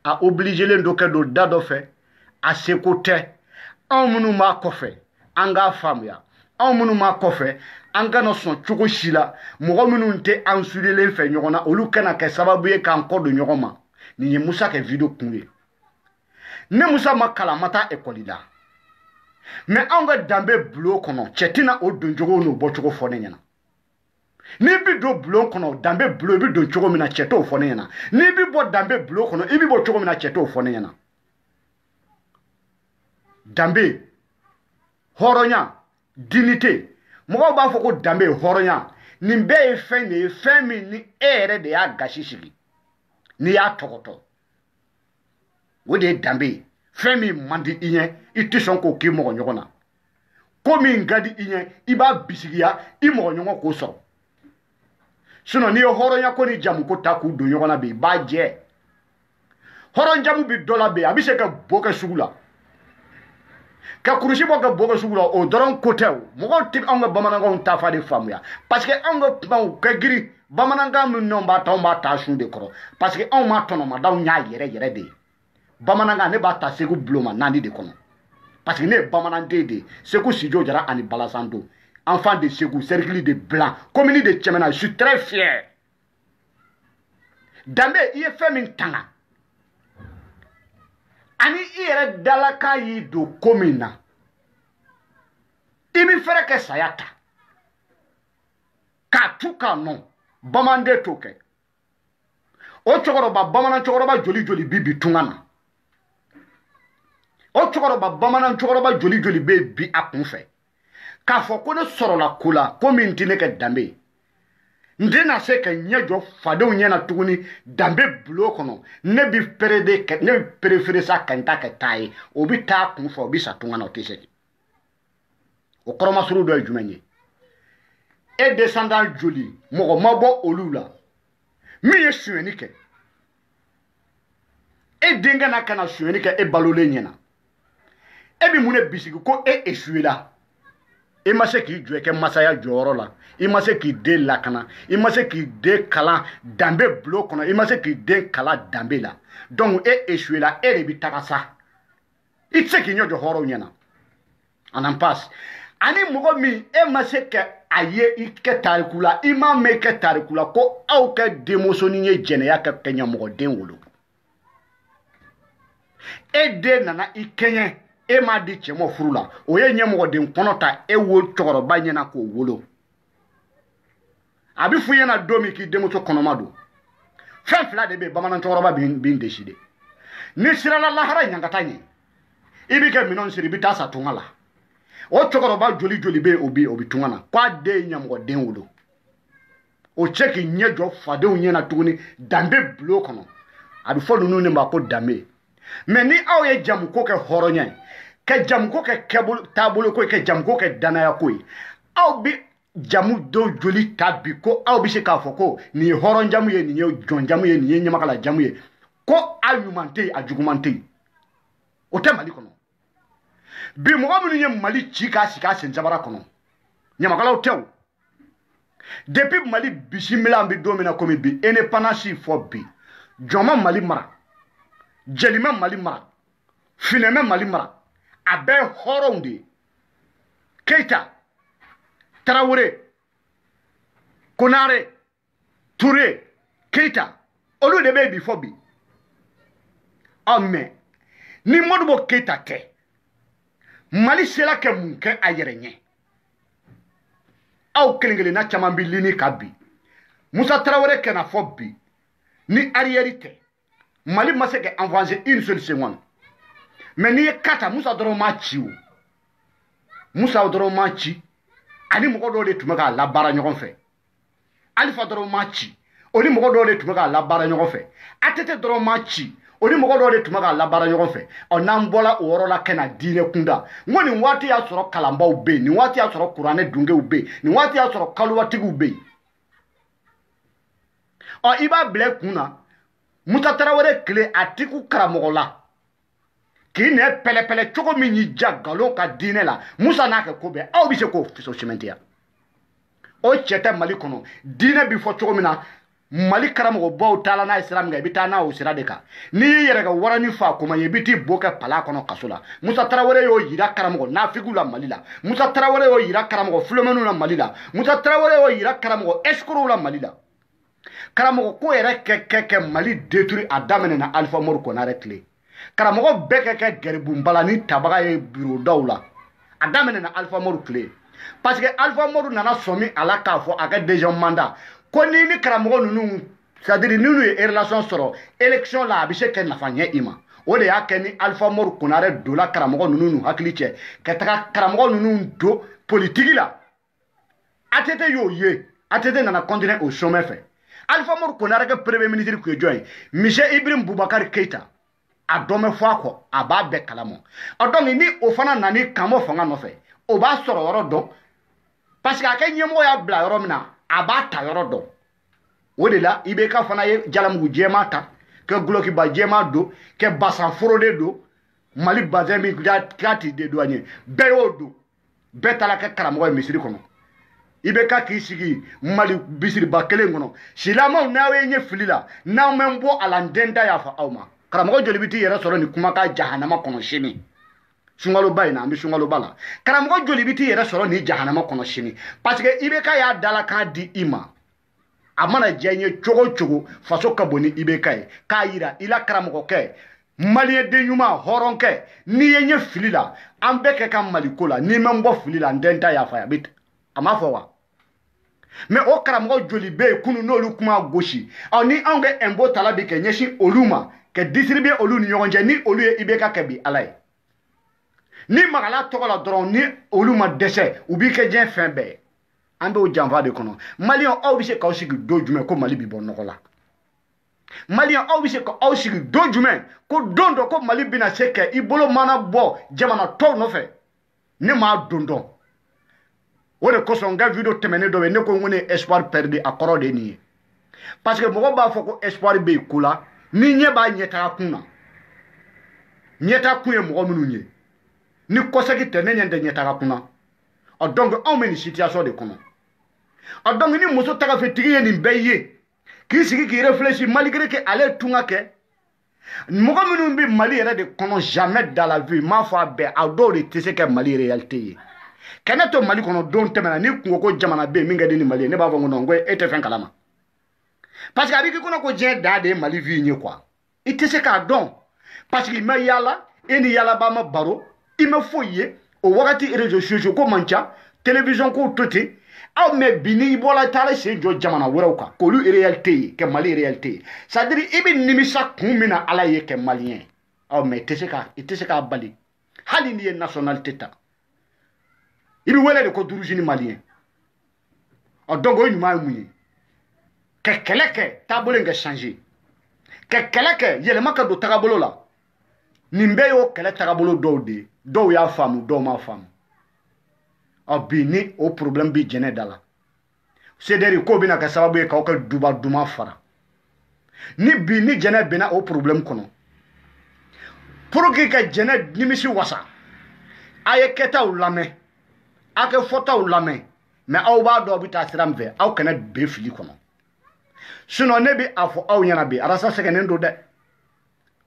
a obligé le ndo ke do dado fe a se côté on munu ma kofe anga fam ya on munu ma kofe anga no son chugo shila mo munu nte ansule le fe nyona olu kana ke sababu ye kan ko do nyoma ni ye musa ke video kunye ne musa makala mata ekolida mais anga dambe blo kono chetina o donjogo no bochugo fone nyana ni bi do blo kono dambe blo bi do chugo mina cheto fone nyana ni bi bo dambe blo kono ibi bo chugo mina cheto fone nyana dambe horonya dignité mo ba foko dambe horonya ni be fe ni femi ni ere de ya gashishigi ni ya tokoto wode dambe femi mandi inye itison ko ki mo nyogona komi ngadi inye iba bisigiya i mo nyogo ko so sino ni horonya ko ni jamu ko taku do nyogona be ba je horon jamu bi dola be abise ka boka sugula ka kurushi boka boka sugula o doron kotew mo ko tip anga bamananga on ta fa de famuya parce que anga ka giri bamananga mu no ba ta sun de koro parce que on ma tono ma daw nya yere de bamananga ne ba ta segu bloma nani de kono parce que ne bamanande de segu sijo jara ani balasando enfant de segu cercle de blanc commune de Tchemena je suis très fier dambe il fait min tanga ani ire dalaka yi do komina ibi fere ke sayata ka tuka non bamande toke o chokoroba bamanan chokoroba joli bibi tungana o chokoroba bamanan chokoroba joli be bi akunfe ka fo ko ne soro la kula ko min tine ke dambe ndina se ke nyejo fado nyena tuguni dambe blo kono ne bi perede ke ne préférer sa kanta ke tai obi ta kunfo obi sa tungana o tese o koroma suru do jumenye e descendant joli mo mabo olula mi ye sueni ke e denga na kana sueni ke e balole nyena e bi mune bisigi ko e esuela e ma se ki jwe ke masaya joro la e ma se ki de lakana e ma se ki de kala dambe blo kono e ma se ki de kala dambe la donc e esuela e bi takasa itse ki nyojo horo nyena anan pass ani mogo mi e ma se ke aye ike tarikula ima me ke tarikula ko au ke demosoni nye jene ya ke kenya mogo den wolo e de nana ikenye e ma di chemo furula o ye nye mogo den konota e wo chokoro ba nyena ko wolo abi fu yena domi ki demoso konomado fenfla de be bamanan chokoro ba bin deside ni sirala lahara nyangata nye ibi ke minon siri bita sa tungala o chokoroba joli be obi tungana kwa de nyamgo den wudo o cheki nyejo fade unyena tuguni dambe blo kono abi fo nunu ne mako dame mais ni awye jamu ko ke horonya ke jamu ko ke kebul tabulu ko ke jamu ko ke danaya ko aw bi jamu do joli tabi ko aw bi se ka fo ko ni horon jamu ye ni jon jamu ye ni nyamakala jamu ye ko ayumante ajugumante o temali kono bi mo amunu nye mali chika sika senjabara kono nyamakala otew depuis mali bisimila ambi domina komi bi indépendance fo bi joma mali mara jelima mali mara fineme mali mara abe horonde Keita Traoré Konare Touré Keita olu de be bi fo bi amen ni modubo Keita ke mali sela ke munke ayerenye aw kelen na caman bi lini ka bi Moussa Traoré kana fo bi ni arrière Mali ma se ka avancer une seule seconde mais ni kata Moussa doro ma ci o Moussa doro ma ci ani mogo do le tuma ka la bara ɲɔgɔn fɛ Alpha doro ma ci oni mogo do le tuma ka la bara ɲɔgɔn fɛ Atete doro ma ci oni mogo do le tuma ka la bara ɲɔgɔn fɛ o nan bɔla o yɔrɔ la kɛna diinɛ kunda ngo ni waati y'a sɔrɔ kalanbaw be ni waati y'a sɔrɔ kuranɛ dungew be ni waati y'a sɔrɔ kaluwatigiw be o i b'a bila kun na Moussa Traoré kile a tiku karamɔgɔ la k'i ne pɛlɛpɛlɛ cogo min y'i ja galon ka diinɛ la Moussa n'a kɛ ko bɛɛ aw bi se k'o fiso cɛmɛntiya o cɛ tɛ Mali kɔnɔ diinɛ bi fɔ cogo min na Mali karamɔgɔ baw taala n'a ye sira min kan i bi taa n'a o sira de kan n'i y'i yɛrɛ kɛ warani fa kuma ye i bi t'i bo kɛ pala kɔnɔ kaso la Moussa Traoré y'o yira karamɔgɔ nafigiw la Mali la Moussa Traoré y'o yira karamɔgɔ fulomɛniw la Mali la Moussa Traoré y'o yira karamɔgɔ escrocs la Mali la karamɔgɔ ko yɛrɛ kɛ Mali détruit a daminɛna Alpha Mori Konare tile karamɔgɔ bɛɛ kɛ gɛribunbala ni tabaga ye bureau daw la a daminɛna Alpha Mori tile parce que Alpha Mori nana sɔmi a la k'a fɔ a ka deuxième mandat ko ni karamɔgɔ ninnu c'est-à-dire n'u ye relation sɔrɔ élection la a bɛ se kɛ nafa ɲɛ i ma o de y'a kɛ ni Alpha Mori Konare donna karamɔgɔ ninnu n'u hakili cɛ ka taga karamɔgɔ ninnu don politique la ATT y'o ye ATT nana continuer au chemin fɛ Alpha Mori Konare kɛ premier ministre kun ye jɔn ye Michel Ibrahim Boubacar Keita a dɔn bɛ fɔ a kɔ a b'a bɛɛ kalama donc ni o fana nani kan bɔ fanga nɔfɛ o b'a sɔrɔ yɔrɔ dɔn parce que a kɛ ɲɛmɔgɔ y'a bila yɔrɔ min na a b'a ta yɔrɔ dɔn o de la IBK fana ye jalamugu jɛma ta kɛ gulokiba jɛma don kɛ basan forode don Mali bazin min k'a ti de douanier bɛɛ y'o don bɛɛ taara kɛ karamɔgɔ ye misiri kɔnɔ IBK k'i sigi Mali bisiriba kelen kɔnɔ silamɛw n'aw ye ɲɛ fili la n'aw mɛ bɔ a la n den da y'a fɔ aw ma karamɔgɔ joli bi t'i yɛrɛ sɔrɔ ni kumakan jahanama kɔnɔ sini sunkaloba in na an bɛ sunkaloba la karamɔgɔ joli bi t'i yɛrɛ sɔrɔ ni jahanama kɔnɔ sini parce que IBK y'a dalakan di i ma a mana diya n ye cogo cogo faso ka bon ni IBK ye k'a yira i la karamɔgɔkɛ maliyɛn den ɲuman hɔrɔnkɛ n'i ye ɲɛ fili la an bɛɛ kɛ ka maliko la n'i ma n bɔ fili la n den ta y'a fɔ a m'a fɔ wa mais o karamɔgɔ joli bɛ yen kunun n'olu kuma gosi ni anw ka impôt tala bi kɛ ɲɛsin olu ma ka distribuer olu ni ɲɔgɔn cɛ ni olu ye IBK kɛ bi ala ye ni magala tɔgɔ la dɔrɔn ni olu ma dɛsɛ u b'i kɛ diɲɛ fɛn bɛɛ ye an b'o janfa de kɔnɔ maliyɛn aw bɛ se k'aw sigi don jumɛn ko Mali bi bɔ nɔgɔ la maliyɛn aw bɛ se k'aw sigi don jumɛn ko don dɔ ko Mali bɛna se ka i bolo mana bɔ jamana tɔw nɔfɛ ne m'a don dɔn o de kosɔn n ka video tɛmɛnen dɔ bɛ ne ko n ko ne ye espoir perdu a kɔrɔ de ye nin ye parce que mɔgɔw b'a fɔ ko espoir bɛ yen ko la ni ɲɛ b'a ɲɛtaga kun na ɲɛtaga kun ye mɔgɔ minnu ye ni kɔsɛgi tɛ ne ɲɛ tɛ ɲɛtaga kun na donc anw bɛ nin situation de kɔnɔ donc ni muso tagafetigi ye nin bɛɛ ye k'i sigi k'i réfléchir malgré que ale ye tunga kɛ mɔgɔ minnu bɛ Mali yɛrɛ de kɔnɔ jamais dans la vie m'a fɔ a bɛɛ a dɔw de tɛ se kɛ Mali réalité ye kɛnɛ to Mali kɔnɔ don tɛmɛna ni kungo ko jamana bɛ yen min ka di ni Mali ye ne b'a fɔ n ko non ko e tɛ fɛn kalama parce que a bɛ k'i kɔnɔ ko diɲɛ dan de ye Mali vie ye quoi i tɛ se k'a dɔn parce que i ma yaala e ni yaalaba ma baro i ma foyi ye o wagati réseaux sociaux ko man ca télévision ko to ten aw mɛ bi n'i bɔra taara sen jɔ jamana wɛrɛw kan k'olu réalité ye kɛ Mali réalité ye c'est à dire i bɛ nimisa kun min na ala ye kɛ maliyɛn mɛ i tɛ se k'a bali hali n'i ye nationalité ta i bɛ wele de ko d'origine maliyɛn donc o ɲuman ye mun ye ka kɛlɛ kɛ taabolo in ka changer ka kɛlɛ kɛ yɛlɛma ka don tagabolo la nin bɛɛ y'o kɛlɛ tagabolo dɔw de ye dɔw y'a faamu dɔw m'a faamu bi ni o problème bi jɛnɛ da la CDR ko bɛna kɛ sababu ye k'aw ka duba duman fara ni bi ni jɛnɛ bɛnna o problème kɔnɔ pour que ka jɛnɛ nimisi wasa a ye kɛtaw lamɛn a kɛ fɔtaw lamɛn mais aw b'a dɔn aw bɛ taa sira min fɛ aw kana bɛn fili kɔnɔ sinon ne bɛ a fɔ aw ɲɛna bi arasa sɛgɛnnen don dɛ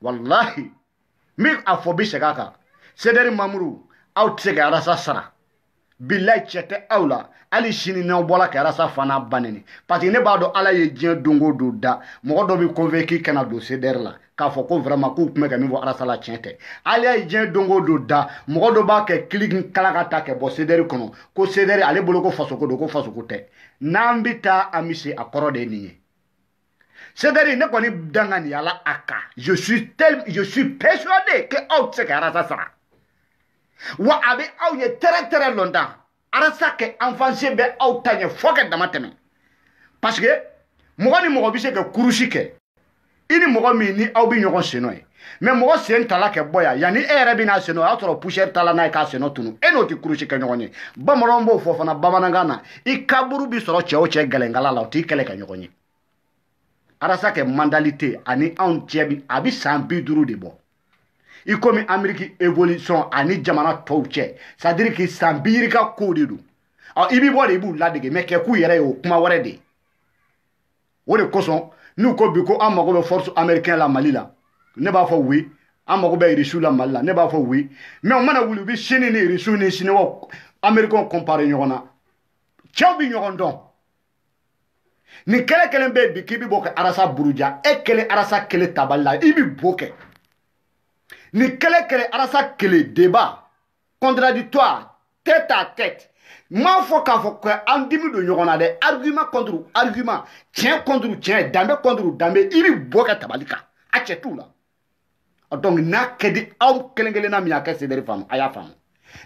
wallahi min a fɔ bi segin a kan CDR Mamoudou aw tɛ se ka arasa sara billahi chete awla ali shini na bola ka rasa fana baneni parce que ne ba do ala ye dien dongo do da mo do bi convaincu kana do ceder la ka fo ko vraiment ko kuma ka mi vo rasa la chete ali ye dien dongo do da mo do ba ke click kala ka ta ke bo ceder kono ko ceder ale bolo ko faso ko do ko faso ko te nambita amisi akoro de ni ceder ne ko ni dangani ala aka je suis persuadé que out se ka rasa sara wa abe aw ye très longtemps arasa ke avancé be aw tanye foke damateme parce que mogo ni mogo bi se ke kurusi ke ini mogo mi ni aw bi ɲɔgɔn seno ye mais mogo sen tala ke boya yani e yɛrɛ bina seno a sɔrɔ poussière tala n'a ye k'a seno tunu e n'o ti kurusi kɛ ɲɔgɔn ye bamananw b'o fɔ fana bamanankan na i kaburu bi sɔrɔ cɛ o cɛ gɛlɛnkala la o t'i kɛlɛ kɛ ɲɔgɔn ye arasa ke mandalité ani anw cɛ bi a bi san 50 de bɔ i komi Amérique évolution ani jamana tɔw cɛ c'est à dire que san 50 ka ko de do i bi bɔ de i b'u ladege mais kɛ k'u yɛrɛ ye o kuma wɛrɛ de o de kosɔn n'u ko bi ko an mago bɛ force américaine la Mali la ne b'a fɔ oui an mago bɛ Russe la Mali la ne b'a fɔ oui mais o mana wuli u bi Chine ni Russe ni Chinois américains comparer ɲɔgɔn na cɛw bi ɲɔgɔn dɔn ni kɛlɛ kelen bɛ bi k'i bi bɔ kɛ arasa buruja e kelen arasa kelen tabali la i bi bɔ kɛ ni kɛlɛ arasa kelen débat contradictoire tête à tête m'a fɔ k'a fɔ ko an dimi don ɲɔgɔn na dɛ argument contre argument tiɲɛ contre tiɲɛ danbe contre danbe i bi bɔ kɛ tabali kan a cɛ t'u la donc n'a kɛ di aw kelen kelenna min y'a kɛ Sederi faamu a y'a faamu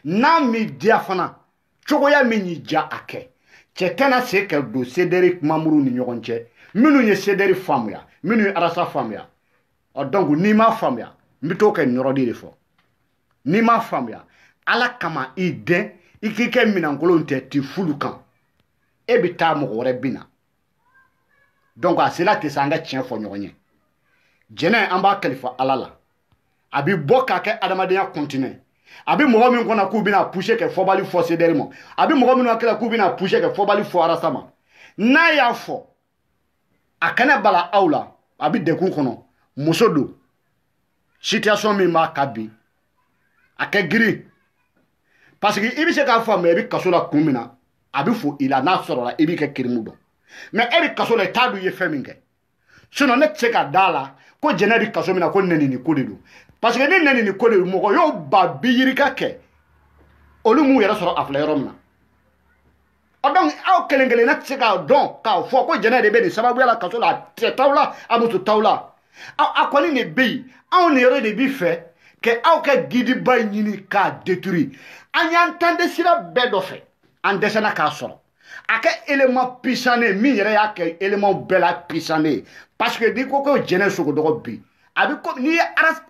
n'a mi diya fana cogoya min y'i diya a kɛ cɛ tɛna se ka don Sederi mamuru ni ɲɔgɔn cɛ minnu ye Sederi faamuya minnu ye arasa faamuya donc n'i m'a faamuya n bɛ t'o kɛ nin yɔrɔ de fɔ n'i m'a faamuya ala kama i den i k'i kɛ minɛnkolon tɛ ti fulu kan e bɛ taa mɔgɔ wɛrɛ bin na donc a sera ten sa an ka tiɲɛ fɔ ɲɔgɔn ye jɛnɛ an b'a kalifa ala la a bɛ bɔ k'a kɛ adamadenya continue a bɛ mɔgɔ min kɔnɔ k'u bɛna pousser kɛ fɔbali fɔ Sederi ma a bɛ mɔgɔ minnu hakili la k'u bɛna pousser kɛ fɔbali fɔ arasa ma n'a y'a fɔ a kana bala aw la a bɛ degun kɔnɔ muso don situation min b'a ka bi a kɛ girin parce que i bɛ se k'a faamuya i bɛ kaso la kun min na a bɛ fo i la n'a sɔrɔla i b'i kɛ kirimu dɔn mais e bɛ kaso la i t'a dɔn i ye fɛn min kɛ sinon ne tɛ se ka da la ko jɛnɛ bɛ kaso min na ko nɛnini ko de don parce que ni nɛnini ko de don mɔgɔ y'o ba bi yirika kɛ olu m'u yɛrɛ sɔrɔ a filɛ yɔrɔ min na donc aw kelen kelen ne tɛ se k'a dɔn k'a fɔ ko jɛnɛ de bɛ nin sababuya la kaso la a cɛ t'aw la a muso t'aw la a kɔni de bɛ yen anw ni yɛrɛ de bi fɛ kɛ aw ka gidiba ɲini k'a détruire an y'an tande sira bɛɛ dɔ fɛ an dɛsɛra k'a sɔrɔ a kɛ élément puissant ye min yɛrɛ y'a kɛ élément bɛɛ la puissant ye parce que n'i ko ko jɛnɛ sogodɔgɔ bi a bɛ ko n'i ye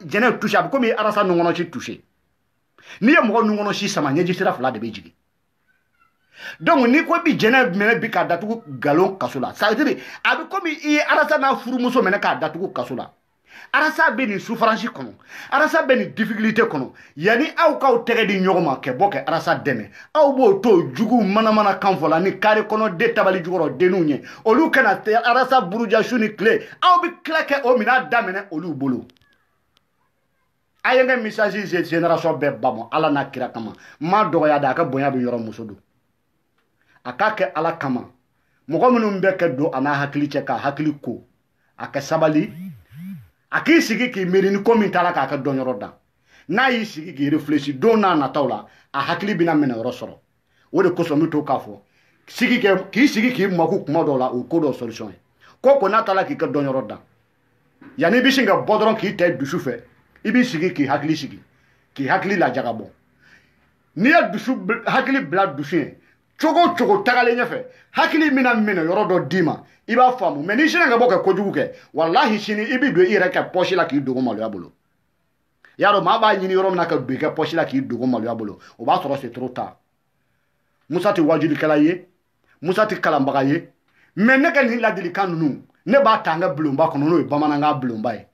jɛnɛ touché a bɛ komi i ye arasa nungɔnɔsi touché n'i ye mɔgɔ nungɔnɔsi sama ɲɛji sira fila de bɛ jigin donc n'i ko bi jɛnɛ minɛ bi k'a datugu galon kaso la ça veut dire a bɛ komi i ye arasa n'a furumuso minɛ k'a datugu kaso la arasa bɛ nin souffrance kɔnɔ arasa bɛ nin difficulté kɔnɔ yanni aw k'aw tɛgɛ di ɲɔgɔn ma kɛ bɔ kɛ arasa dɛmɛ aw b'o to jugu manamana kan fɔ la ni kari kɔnɔ den tabali jukɔrɔ denninw ye olu kana arasa buruja su ni tile aw bɛ tila kɛ o minɛ daminɛ olu bolo a ye n ka message génération bɛɛ ba ma ala n'a kira kama n ma dɔgɔya de a ka bonya bɛ yɔrɔ muso don a k'a kɛ ala kama mɔgɔ minnu bɛ kɛ don a n'a hakili cɛ k'a hakili ko a kɛ sabali a k'i sigi k'i miiri ni ko min taara k'a kɛ dɔnyɔrɔ da n'a y'i sigi k'i réfléchir don n'a nataw la a hakili bɛna minɛ yɔrɔ sɔrɔ o de kosɔn n bɛ to k'a fɔ k'i sigi k'i maku kuma dɔw la o ko dɔ solution ye ko ko n'a taara k'i kɛ dɔnyɔrɔ da yanni i bɛ sin ka bɔ dɔrɔn k'i ta dusu fɛ i b'i sigi k'i hakili sigi k'i hakili lajaga bɔ n'i ye hakili bila dusu ye cogo o cogo tagalen ɲɛfɛ hakili bɛna minɛ yɔrɔ dɔ d'i ma i b'a faamu mais n'i sinna ka bɔ ka kojugu kɛ walahi sini i bɛ don i yɛrɛ kɛ poche la k'i dogo maloya bolo y'a dɔn maa b'a ɲini yɔrɔ min na ka don i kɛ poche la k'i dogo maloya bolo o b'a sɔrɔ c'est trop tard Musa tɛ wajulikɛla ye Musa tɛ kalanbaga ye mais ne ka nin ladilikan ninnu ne b'a ta n ka bulonba kɔnɔ n'o ye bamanankan bulonba ye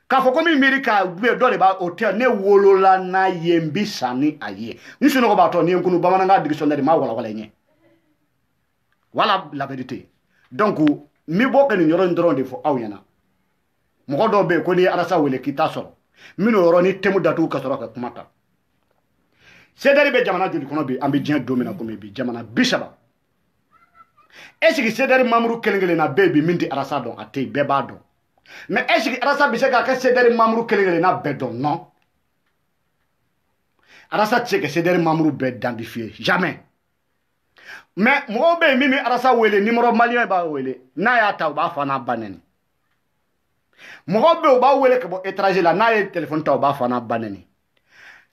k'a fɔ ko min miiri ka dɔ de b'a o tɛ ne wolola n'a ye n bi sa ni a ye n sunɔgɔ b'a tɔ ni n kunu bamanankan dictionnaire m'a walawala i ɲɛ voilà la vérité donc n bɛ bɔ ka nin yɔrɔ in dɔrɔn de fɔ aw ɲɛna mɔgɔ dɔw bɛ yen ko n'i ye arasa wele k'i t'a sɔrɔ n bɛna o yɔrɔ ni temu datugu ka sɔrɔ ka kuma ta Sedari be jamana joli kono bi ambi diɲɛ domina comme bi jamana bisaba est-ce que Sedari Mamoudou kelengele na be bi min ti arasa don ate be ba don mais est-ce que arasa bi se ka ke Sedari Mamoudou kelengele na be don non arasa tse ke Sedari Mamoudou be identifié jamais mais mo be mimi arasa wele numéro malien ba wele na ya taw ba fana baneni mo be ba wele ke bo étranger la na ye téléphone taw ba fana baneni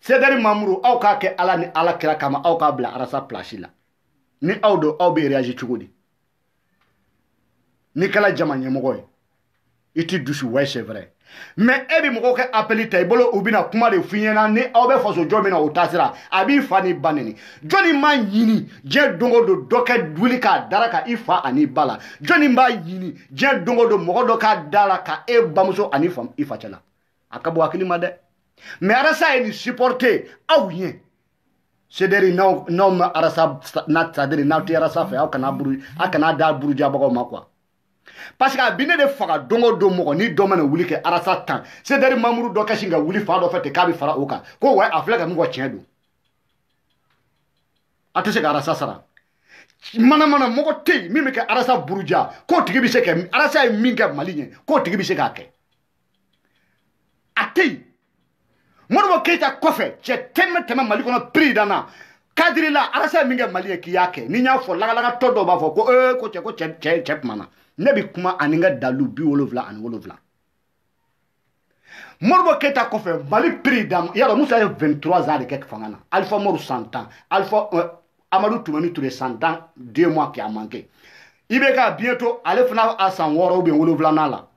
Sedari Mamoudou aw ka ke ala ni ala kira kama aw ka bla arasa place la ni aw do aw be réagir cogodi ni kala jama ñemogo iti dusu ouais c'est vrai mais ebi mogo ke appeli tay bolo ubina kuma de finyena ni aw be faso jomina o tasira abi fani baneni joni ma yini je dongo do doke duli ka daraka ifa ani bala joni ma yini je dongo do mogo do ka daraka e bamuso ani fam ifa chala akabo akili made mais arasa ni supporter aw yen Sedari no ma arasa na tsaderi na ti arasa fe aw kana buru akana da buru jabago makwa parce que bine de faga dongo do mo ni do mana wuli ke arasa tan Sedari Mamoudou do kashinga wuli fa do fete kabi fara oka ko wa aflaga mo chendu atese ga arasa sara mana mo ko tey mimi ke arasa buruja ko tigi bi se ke arasa minga malinye ko tigi bi se ka ke atey Modibo Keita kofe che temme mali kono prix dana kadri la arasa minga mali ki yake ni nya fo laga todo ba fo ko che mana nebi kuma aninga dalu bi wolovla an wolovla Modibo Keita kofe mali prix dam yaro musa 23 ans de kek fangana Alpha Mor 100 ans Alpha Amadou Toumani Touré 100 ans 2 mois qui a manqué ibeka bientôt aller fana à 100 woro bi wolovla na la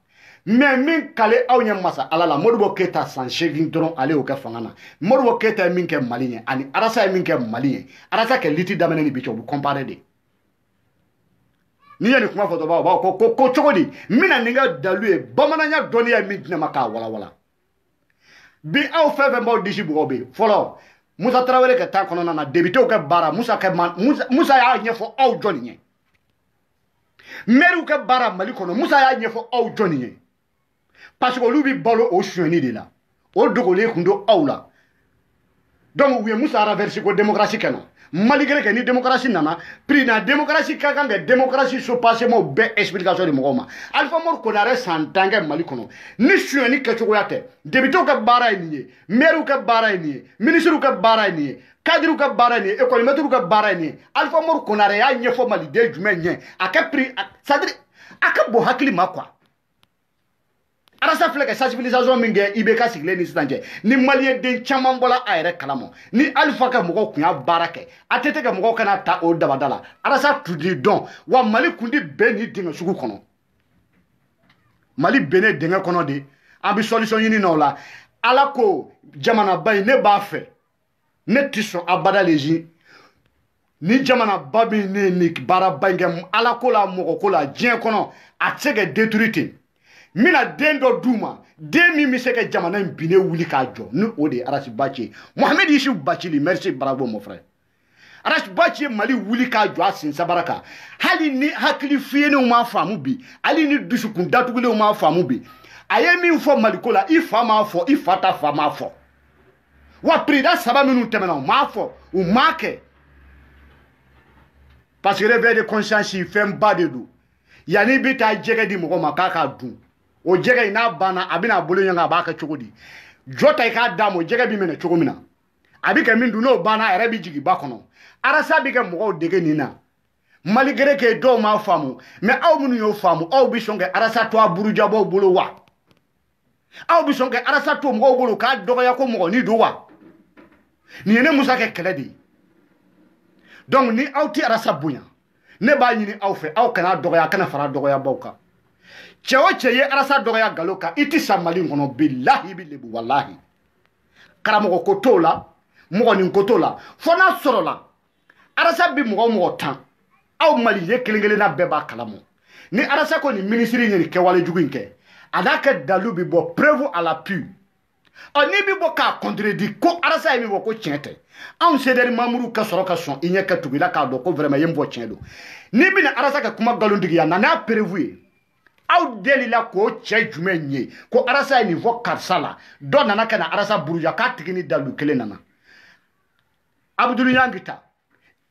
mais min kale aw nya masa alala Modibo Keita san shegin dron ale o ka fangana Modibo Keita min ke malien ani arasa min ke malien arasa ke liti damene ni bicho bu comparer de ni yani kuma foto ba ko chogodi mina ninga dalue bamananya doniya min dina maka wala bi aw fefe mbaw disi bu be folo Musa Traoré ke ta kono na débité o ke bara Musa ya nyefo aw joni nye meru ke bara mali kono Musa ya nyefo aw joni nye parce que lui balo au chouani de là au dogolé kundo aula donc oui Moussa raverser ko démocratie kana malgré que ni démocratie nana prix na démocratie kakanga démocratie so passé mo be explication de mogoma Alpha Mor ko nare santange mali kono ni chouani ke choko yate débito ka bara ni maire ka bara ni ministre ka bara ni cadre ka bara ni école maître ka bara ni Alpha Mor ko nare ya nyefo mali de jumen nye aka prix c'est-à-dire aka bo hakili makwa arasa fleke sensibilisation minge ibeka sigle ni sitanje ni malien den chaman bola ayre kalamo ni alpha ka mogo kunya barake atete ka mogo kana ta o dabadala arasa tudi don wa mali kundi beni dinga sugu kono mali bene dinga kono de ambi solution yini no la alako jamana bay ne ba fe ne tiso abada leji ni jamana babi ni bara bangem alako la mogo kola jien kono atege détruite mina dendo duma demi mi seke jamana bine wuli ka jo nu ode Arash Bachi Mohamed Yusuf Bachili merci bravo mon frère Arash Bachi mali wuli ka jo asin sabaraka hali ni hakili fiene o ma famu bi ali ni dusu kun datugule o ma famu bi ayemi fo malikola ifama fo ifata fama fo wa prida saba minu temena ma fo o make parce que réveil de conscience fait mbade du yani bita jege di mo makaka du o jege ina bana abina bolo nyanga baka chogodi jota ka damo jege bi mena chogomina abika mindu no bana arabi jigi bakono arasa bika mo dege nina malgré que do ma famu mais aw munu yo famu aw bi songe arasa to aburu jabo bolo wa aw bi songe arasa to mo bolo ka dogo ya ko mo ni do wa ni ene musa ke kledi donc ni aw ti arasa bunya ne ba nyini aw fe aw kana dogo ya kana fara dogo ya bawka Chewo cheye arasa doya galoka iti samali ngono billahi billahi wallahi karamo kotola mo ni kotola fona sorola arasa bi mo tan aw mali ye kelengele na beba kalamo ni arasa ko ni ministre ni ke wale jugunke adaka dalubi bo preuve à l'appui oni bi bo ka contredit ko arasa mi bo ko tiente an Sedari Mamoudou ka soroka son inye ka tubila ka do ko vraiment yembo tiendo ni bi na arasa ka kuma galondigi ya na preuve aw deli la ko che jumenye ko arasa ni vo karsala do nana kana arasa buruja ka tigini dalu kele nana Abdoul Nyangita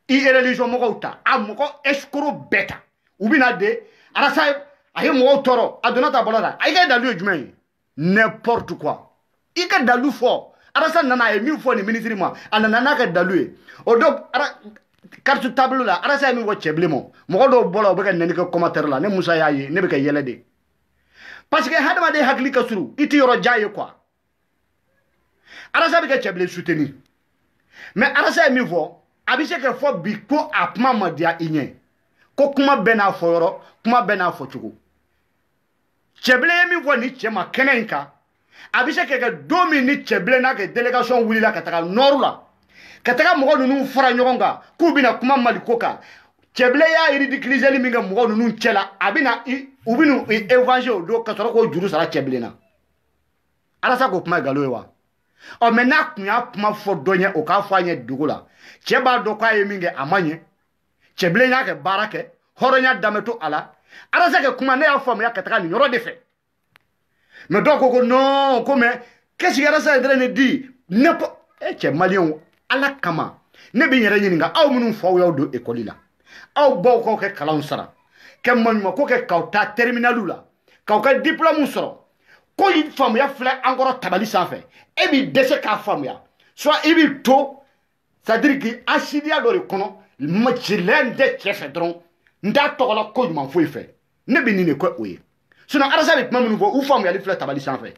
i religion mɔgɔw ta a mɔgɔ escroc bɛɛ ta u bɛna de Arasa a ye mɔgɔw tɔɔrɔ a donna ta bɔlɔ la a ka dalu ye jumɛn ye n'importe quoi i ka dalu fɔ Arasa nana a ye min fɔ ni ministre ma a nana n'a ka dalu ye o don carte tableau la Arasa ye min fɔ cɛ bilen ma mɔgɔ dɔw bɔra u bɛ ka nɛni kɛ commentaire la ne Musa y'a ye ne bɛ ka yɛlɛ de parce que hadamaden hakili ka surun i tɛ yɔrɔ jan ye quoi Arasa bɛ kɛ cɛ bilen soutenir mais Arasa ye min fɔ a bɛ se ka fɔ bi ko a kuma ma diya i ɲɛ ko kuma bɛɛ n'a fɔ yɔrɔ kuma bɛɛ n'a fɔ cogo cɛ bilen ye min fɔ ni cɛ ma kɛnɛ in kan a bɛ se ka kɛ don min ni cɛ bilen n'a ka délégation wulila ka taga nord la ka taga mɔgɔ ninnu fara ɲɔgɔn kan k'u bɛna kuma Mali ko kan cɛ bilen y'a ridiculiser min kɛ mɔgɔ ninnu cɛ la a bɛna u bɛna évanger o don ka sɔrɔ k'o juru sara cɛ bilen na Arasa k'o kuma ye nkalon ye wa mais n'a kun y'a kuma fɔ dɔ ɲɛ o k'a fɔ a ɲɛ dugu la cɛ b'a dɔn k'a ye min kɛ a ma ɲɛ cɛ bilen y'a kɛ baara kɛ hɔrɔnya danbe to a la Arasa kɛ kuma ne y'a faamuya ka taga nin yɔrɔ de fɛ mais dɔw ko non ko mais qu'est-ce que Arasa est en train de dire cɛ maliyɛnw ala kama ne bɛ n yɛrɛ ɲininka aw minnu faw y'aw don école la aw baw k'aw kɛ kalanw sara ka maɲumanko kɛ k'aw ta terminaliw la k'aw ka diplôme sɔrɔ ko faamuya filɛ an kɔrɔ tabali sanfɛ e b'i dɛsɛ k'a faamuya soit i b'i to c'est-à-dire que asidiya dɔ de kɔnɔ macilɛ n tɛ cɛ fɛ dɔrɔn n t'a tɔgɔ la ko ɲuman foyi fɛ ne bɛ nin de kɛ o ye sinon Arasa bɛ kuma minnu fɔ u faamuyali filɛ tabali sanfɛ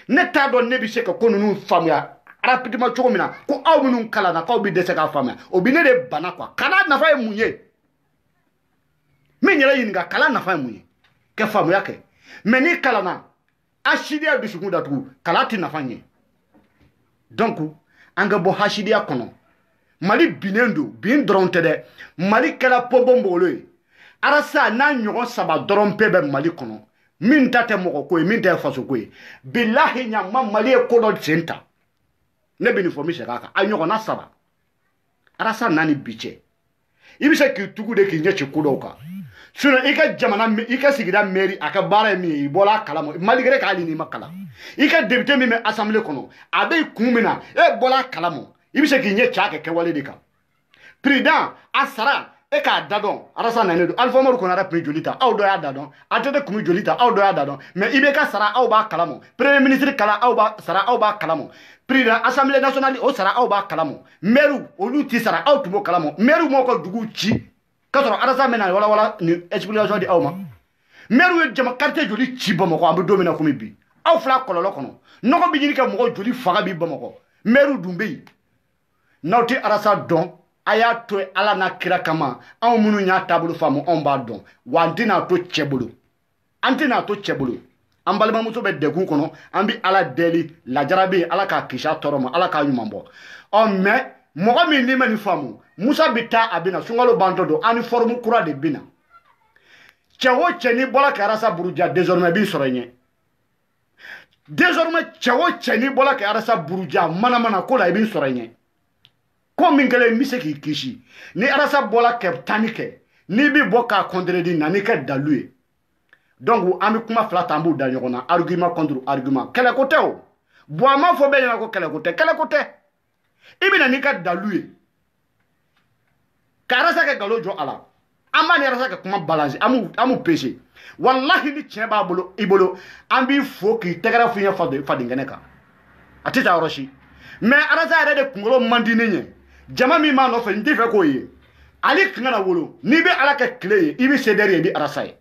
ne t'a dɔn ne bɛ se ka ko ninnu faamuya rapidement cogo min na ko aw minnu kalanna k'aw bɛ dɛsɛ k'a faamuya o bɛ ne de bana quoi kalan nafa ye mun ye min yɛrɛ ɲininka kalan nafa ye mun ye ka faamuya kɛ mais n'i kalanna hasidiya dusukun datugu kalan tɛ nafa ɲɛ donc an ka bɔ hasidiya kɔnɔ Mali binnen don bin dɔrɔn tɛ dɛ Mali kɛra pɔnpɔnbɔgɔlo ye Arasa n'a ɲɔgɔn 3 dɔrɔn bɛɛ bɛ Mali kɔnɔ min ta tɛ mɔgɔ ko ye min tɛ faso ko ye bilahi ɲama Mali ye ko dɔ sen ta ne bɛ nin fɔ n bɛ segin a kan a ɲɔgɔnna 3 Arasa nani bi cɛ i bɛ se k'i tugu de k'i ɲɛci ko dɔw kan sinon i ka jamana i ka sigida mairie a ka baara ye min ye i bɔra a kalama malgré k'ale n'i ma kalan i ka député min bɛ assemblée kɔnɔ a bɛ kun min na e bɔra a kalama i bɛ se k'i ɲɛ cɛ a kɛ kɛwale de kan président a sara e k'a da dɔn Arasa nanen don Alpha Umaru Konare tun bɛ joli ta aw dɔ y'a da dɔn ATT tun bɛ joli ta aw dɔ y'a da dɔn mais IBK sara aw b'a kalama premier ministre kalan aw b'a sara aw b'a kalama président assemblée nationale o sara aw b'a kalama maire olu ti sara aw tun b'o kalama maire m'aw ka dugu ci k'a sɔrɔ Arasa bɛna wala ni explication di aw ma maire ye jama quartier joli ci Bamakɔ an bɛ don min na komi bi aw fila kɔlɔlɔ kɔnɔ nɔgɔ bɛ ɲini ka mɔgɔ joli faga bi Bamakɔ maire dun bɛ yen n'aw tɛ Arasa dɔn a y'a to ala n'a kira kama anw minnu y'a taabolo faamu anw b'a dɔn wa an tɛna to cɛ bolo an tɛna to cɛ bolo an balimamuso bɛ degun kɔnɔ an bɛ ala deli lajara bɛ yen ala k'a kisi a tɔɔrɔ ma ala k'a ɲuman bɔ mais mɔgɔ min n'i ma nin faamu Musa bɛ taa a bɛ na sunkalo bantɔ don uniforme kura de bɛ na cɛ o cɛ n'i bɔra ka Arasa buruja désormais b'i sɔrɔ ɲɛ désormais cɛ o cɛ n'i bɔra ka Arasa buruja mana ko la i b'i sɔrɔ ɲɛ ko min kɛlen n bɛ se k'i kisi ni Arasa bɔra ka tani kɛ n'i bɛ bɔ k'a contredire na n'i ka dalu ye donc an bɛ kuma fila ta an b'u da ɲɔgɔn na argument contre argument kɛlɛko tɛ o bon a m'a fɔ bɛɛ ɲɛna ko kɛlɛko tɛ i bɛ na n'i ka dalu ye ka Arasa kɛ nkalon jɔ a la an b'a ni Arasa kɛ kuma balance an b'u pese wallahi ni tiɲɛ b'a bolo i bolo an b'i fo k'i tɛgɛrɛ f'i ɲɛ fadenkɛnɛ kan a tɛ taa yɔrɔ si mais Arasa yɛrɛ de kunkolo man di ne ɲɛ jama min b'a nɔfɛ n tɛ fɛ k'o ye ale kan ka wolo n'i bɛ ala kɛ tile ye i bɛ CDR ye i bɛ Arasa ye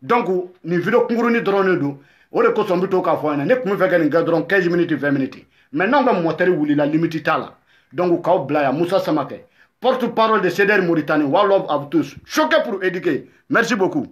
donc nin video kunkurunin dɔrɔn de don o de kosɔn n bɛ to k'a fɔ ɲɛna ne tun bɛ fɛ ka nin kɛ dɔrɔn 15 minutes 20 minutes mais n'anw ka mɔtɛri wulila limite t'a la donc k'aw bila yan Musa Samakɛ porte-parole de CDR Mauritanie one love à vous tous choqué pour éduquer merci beaucoup.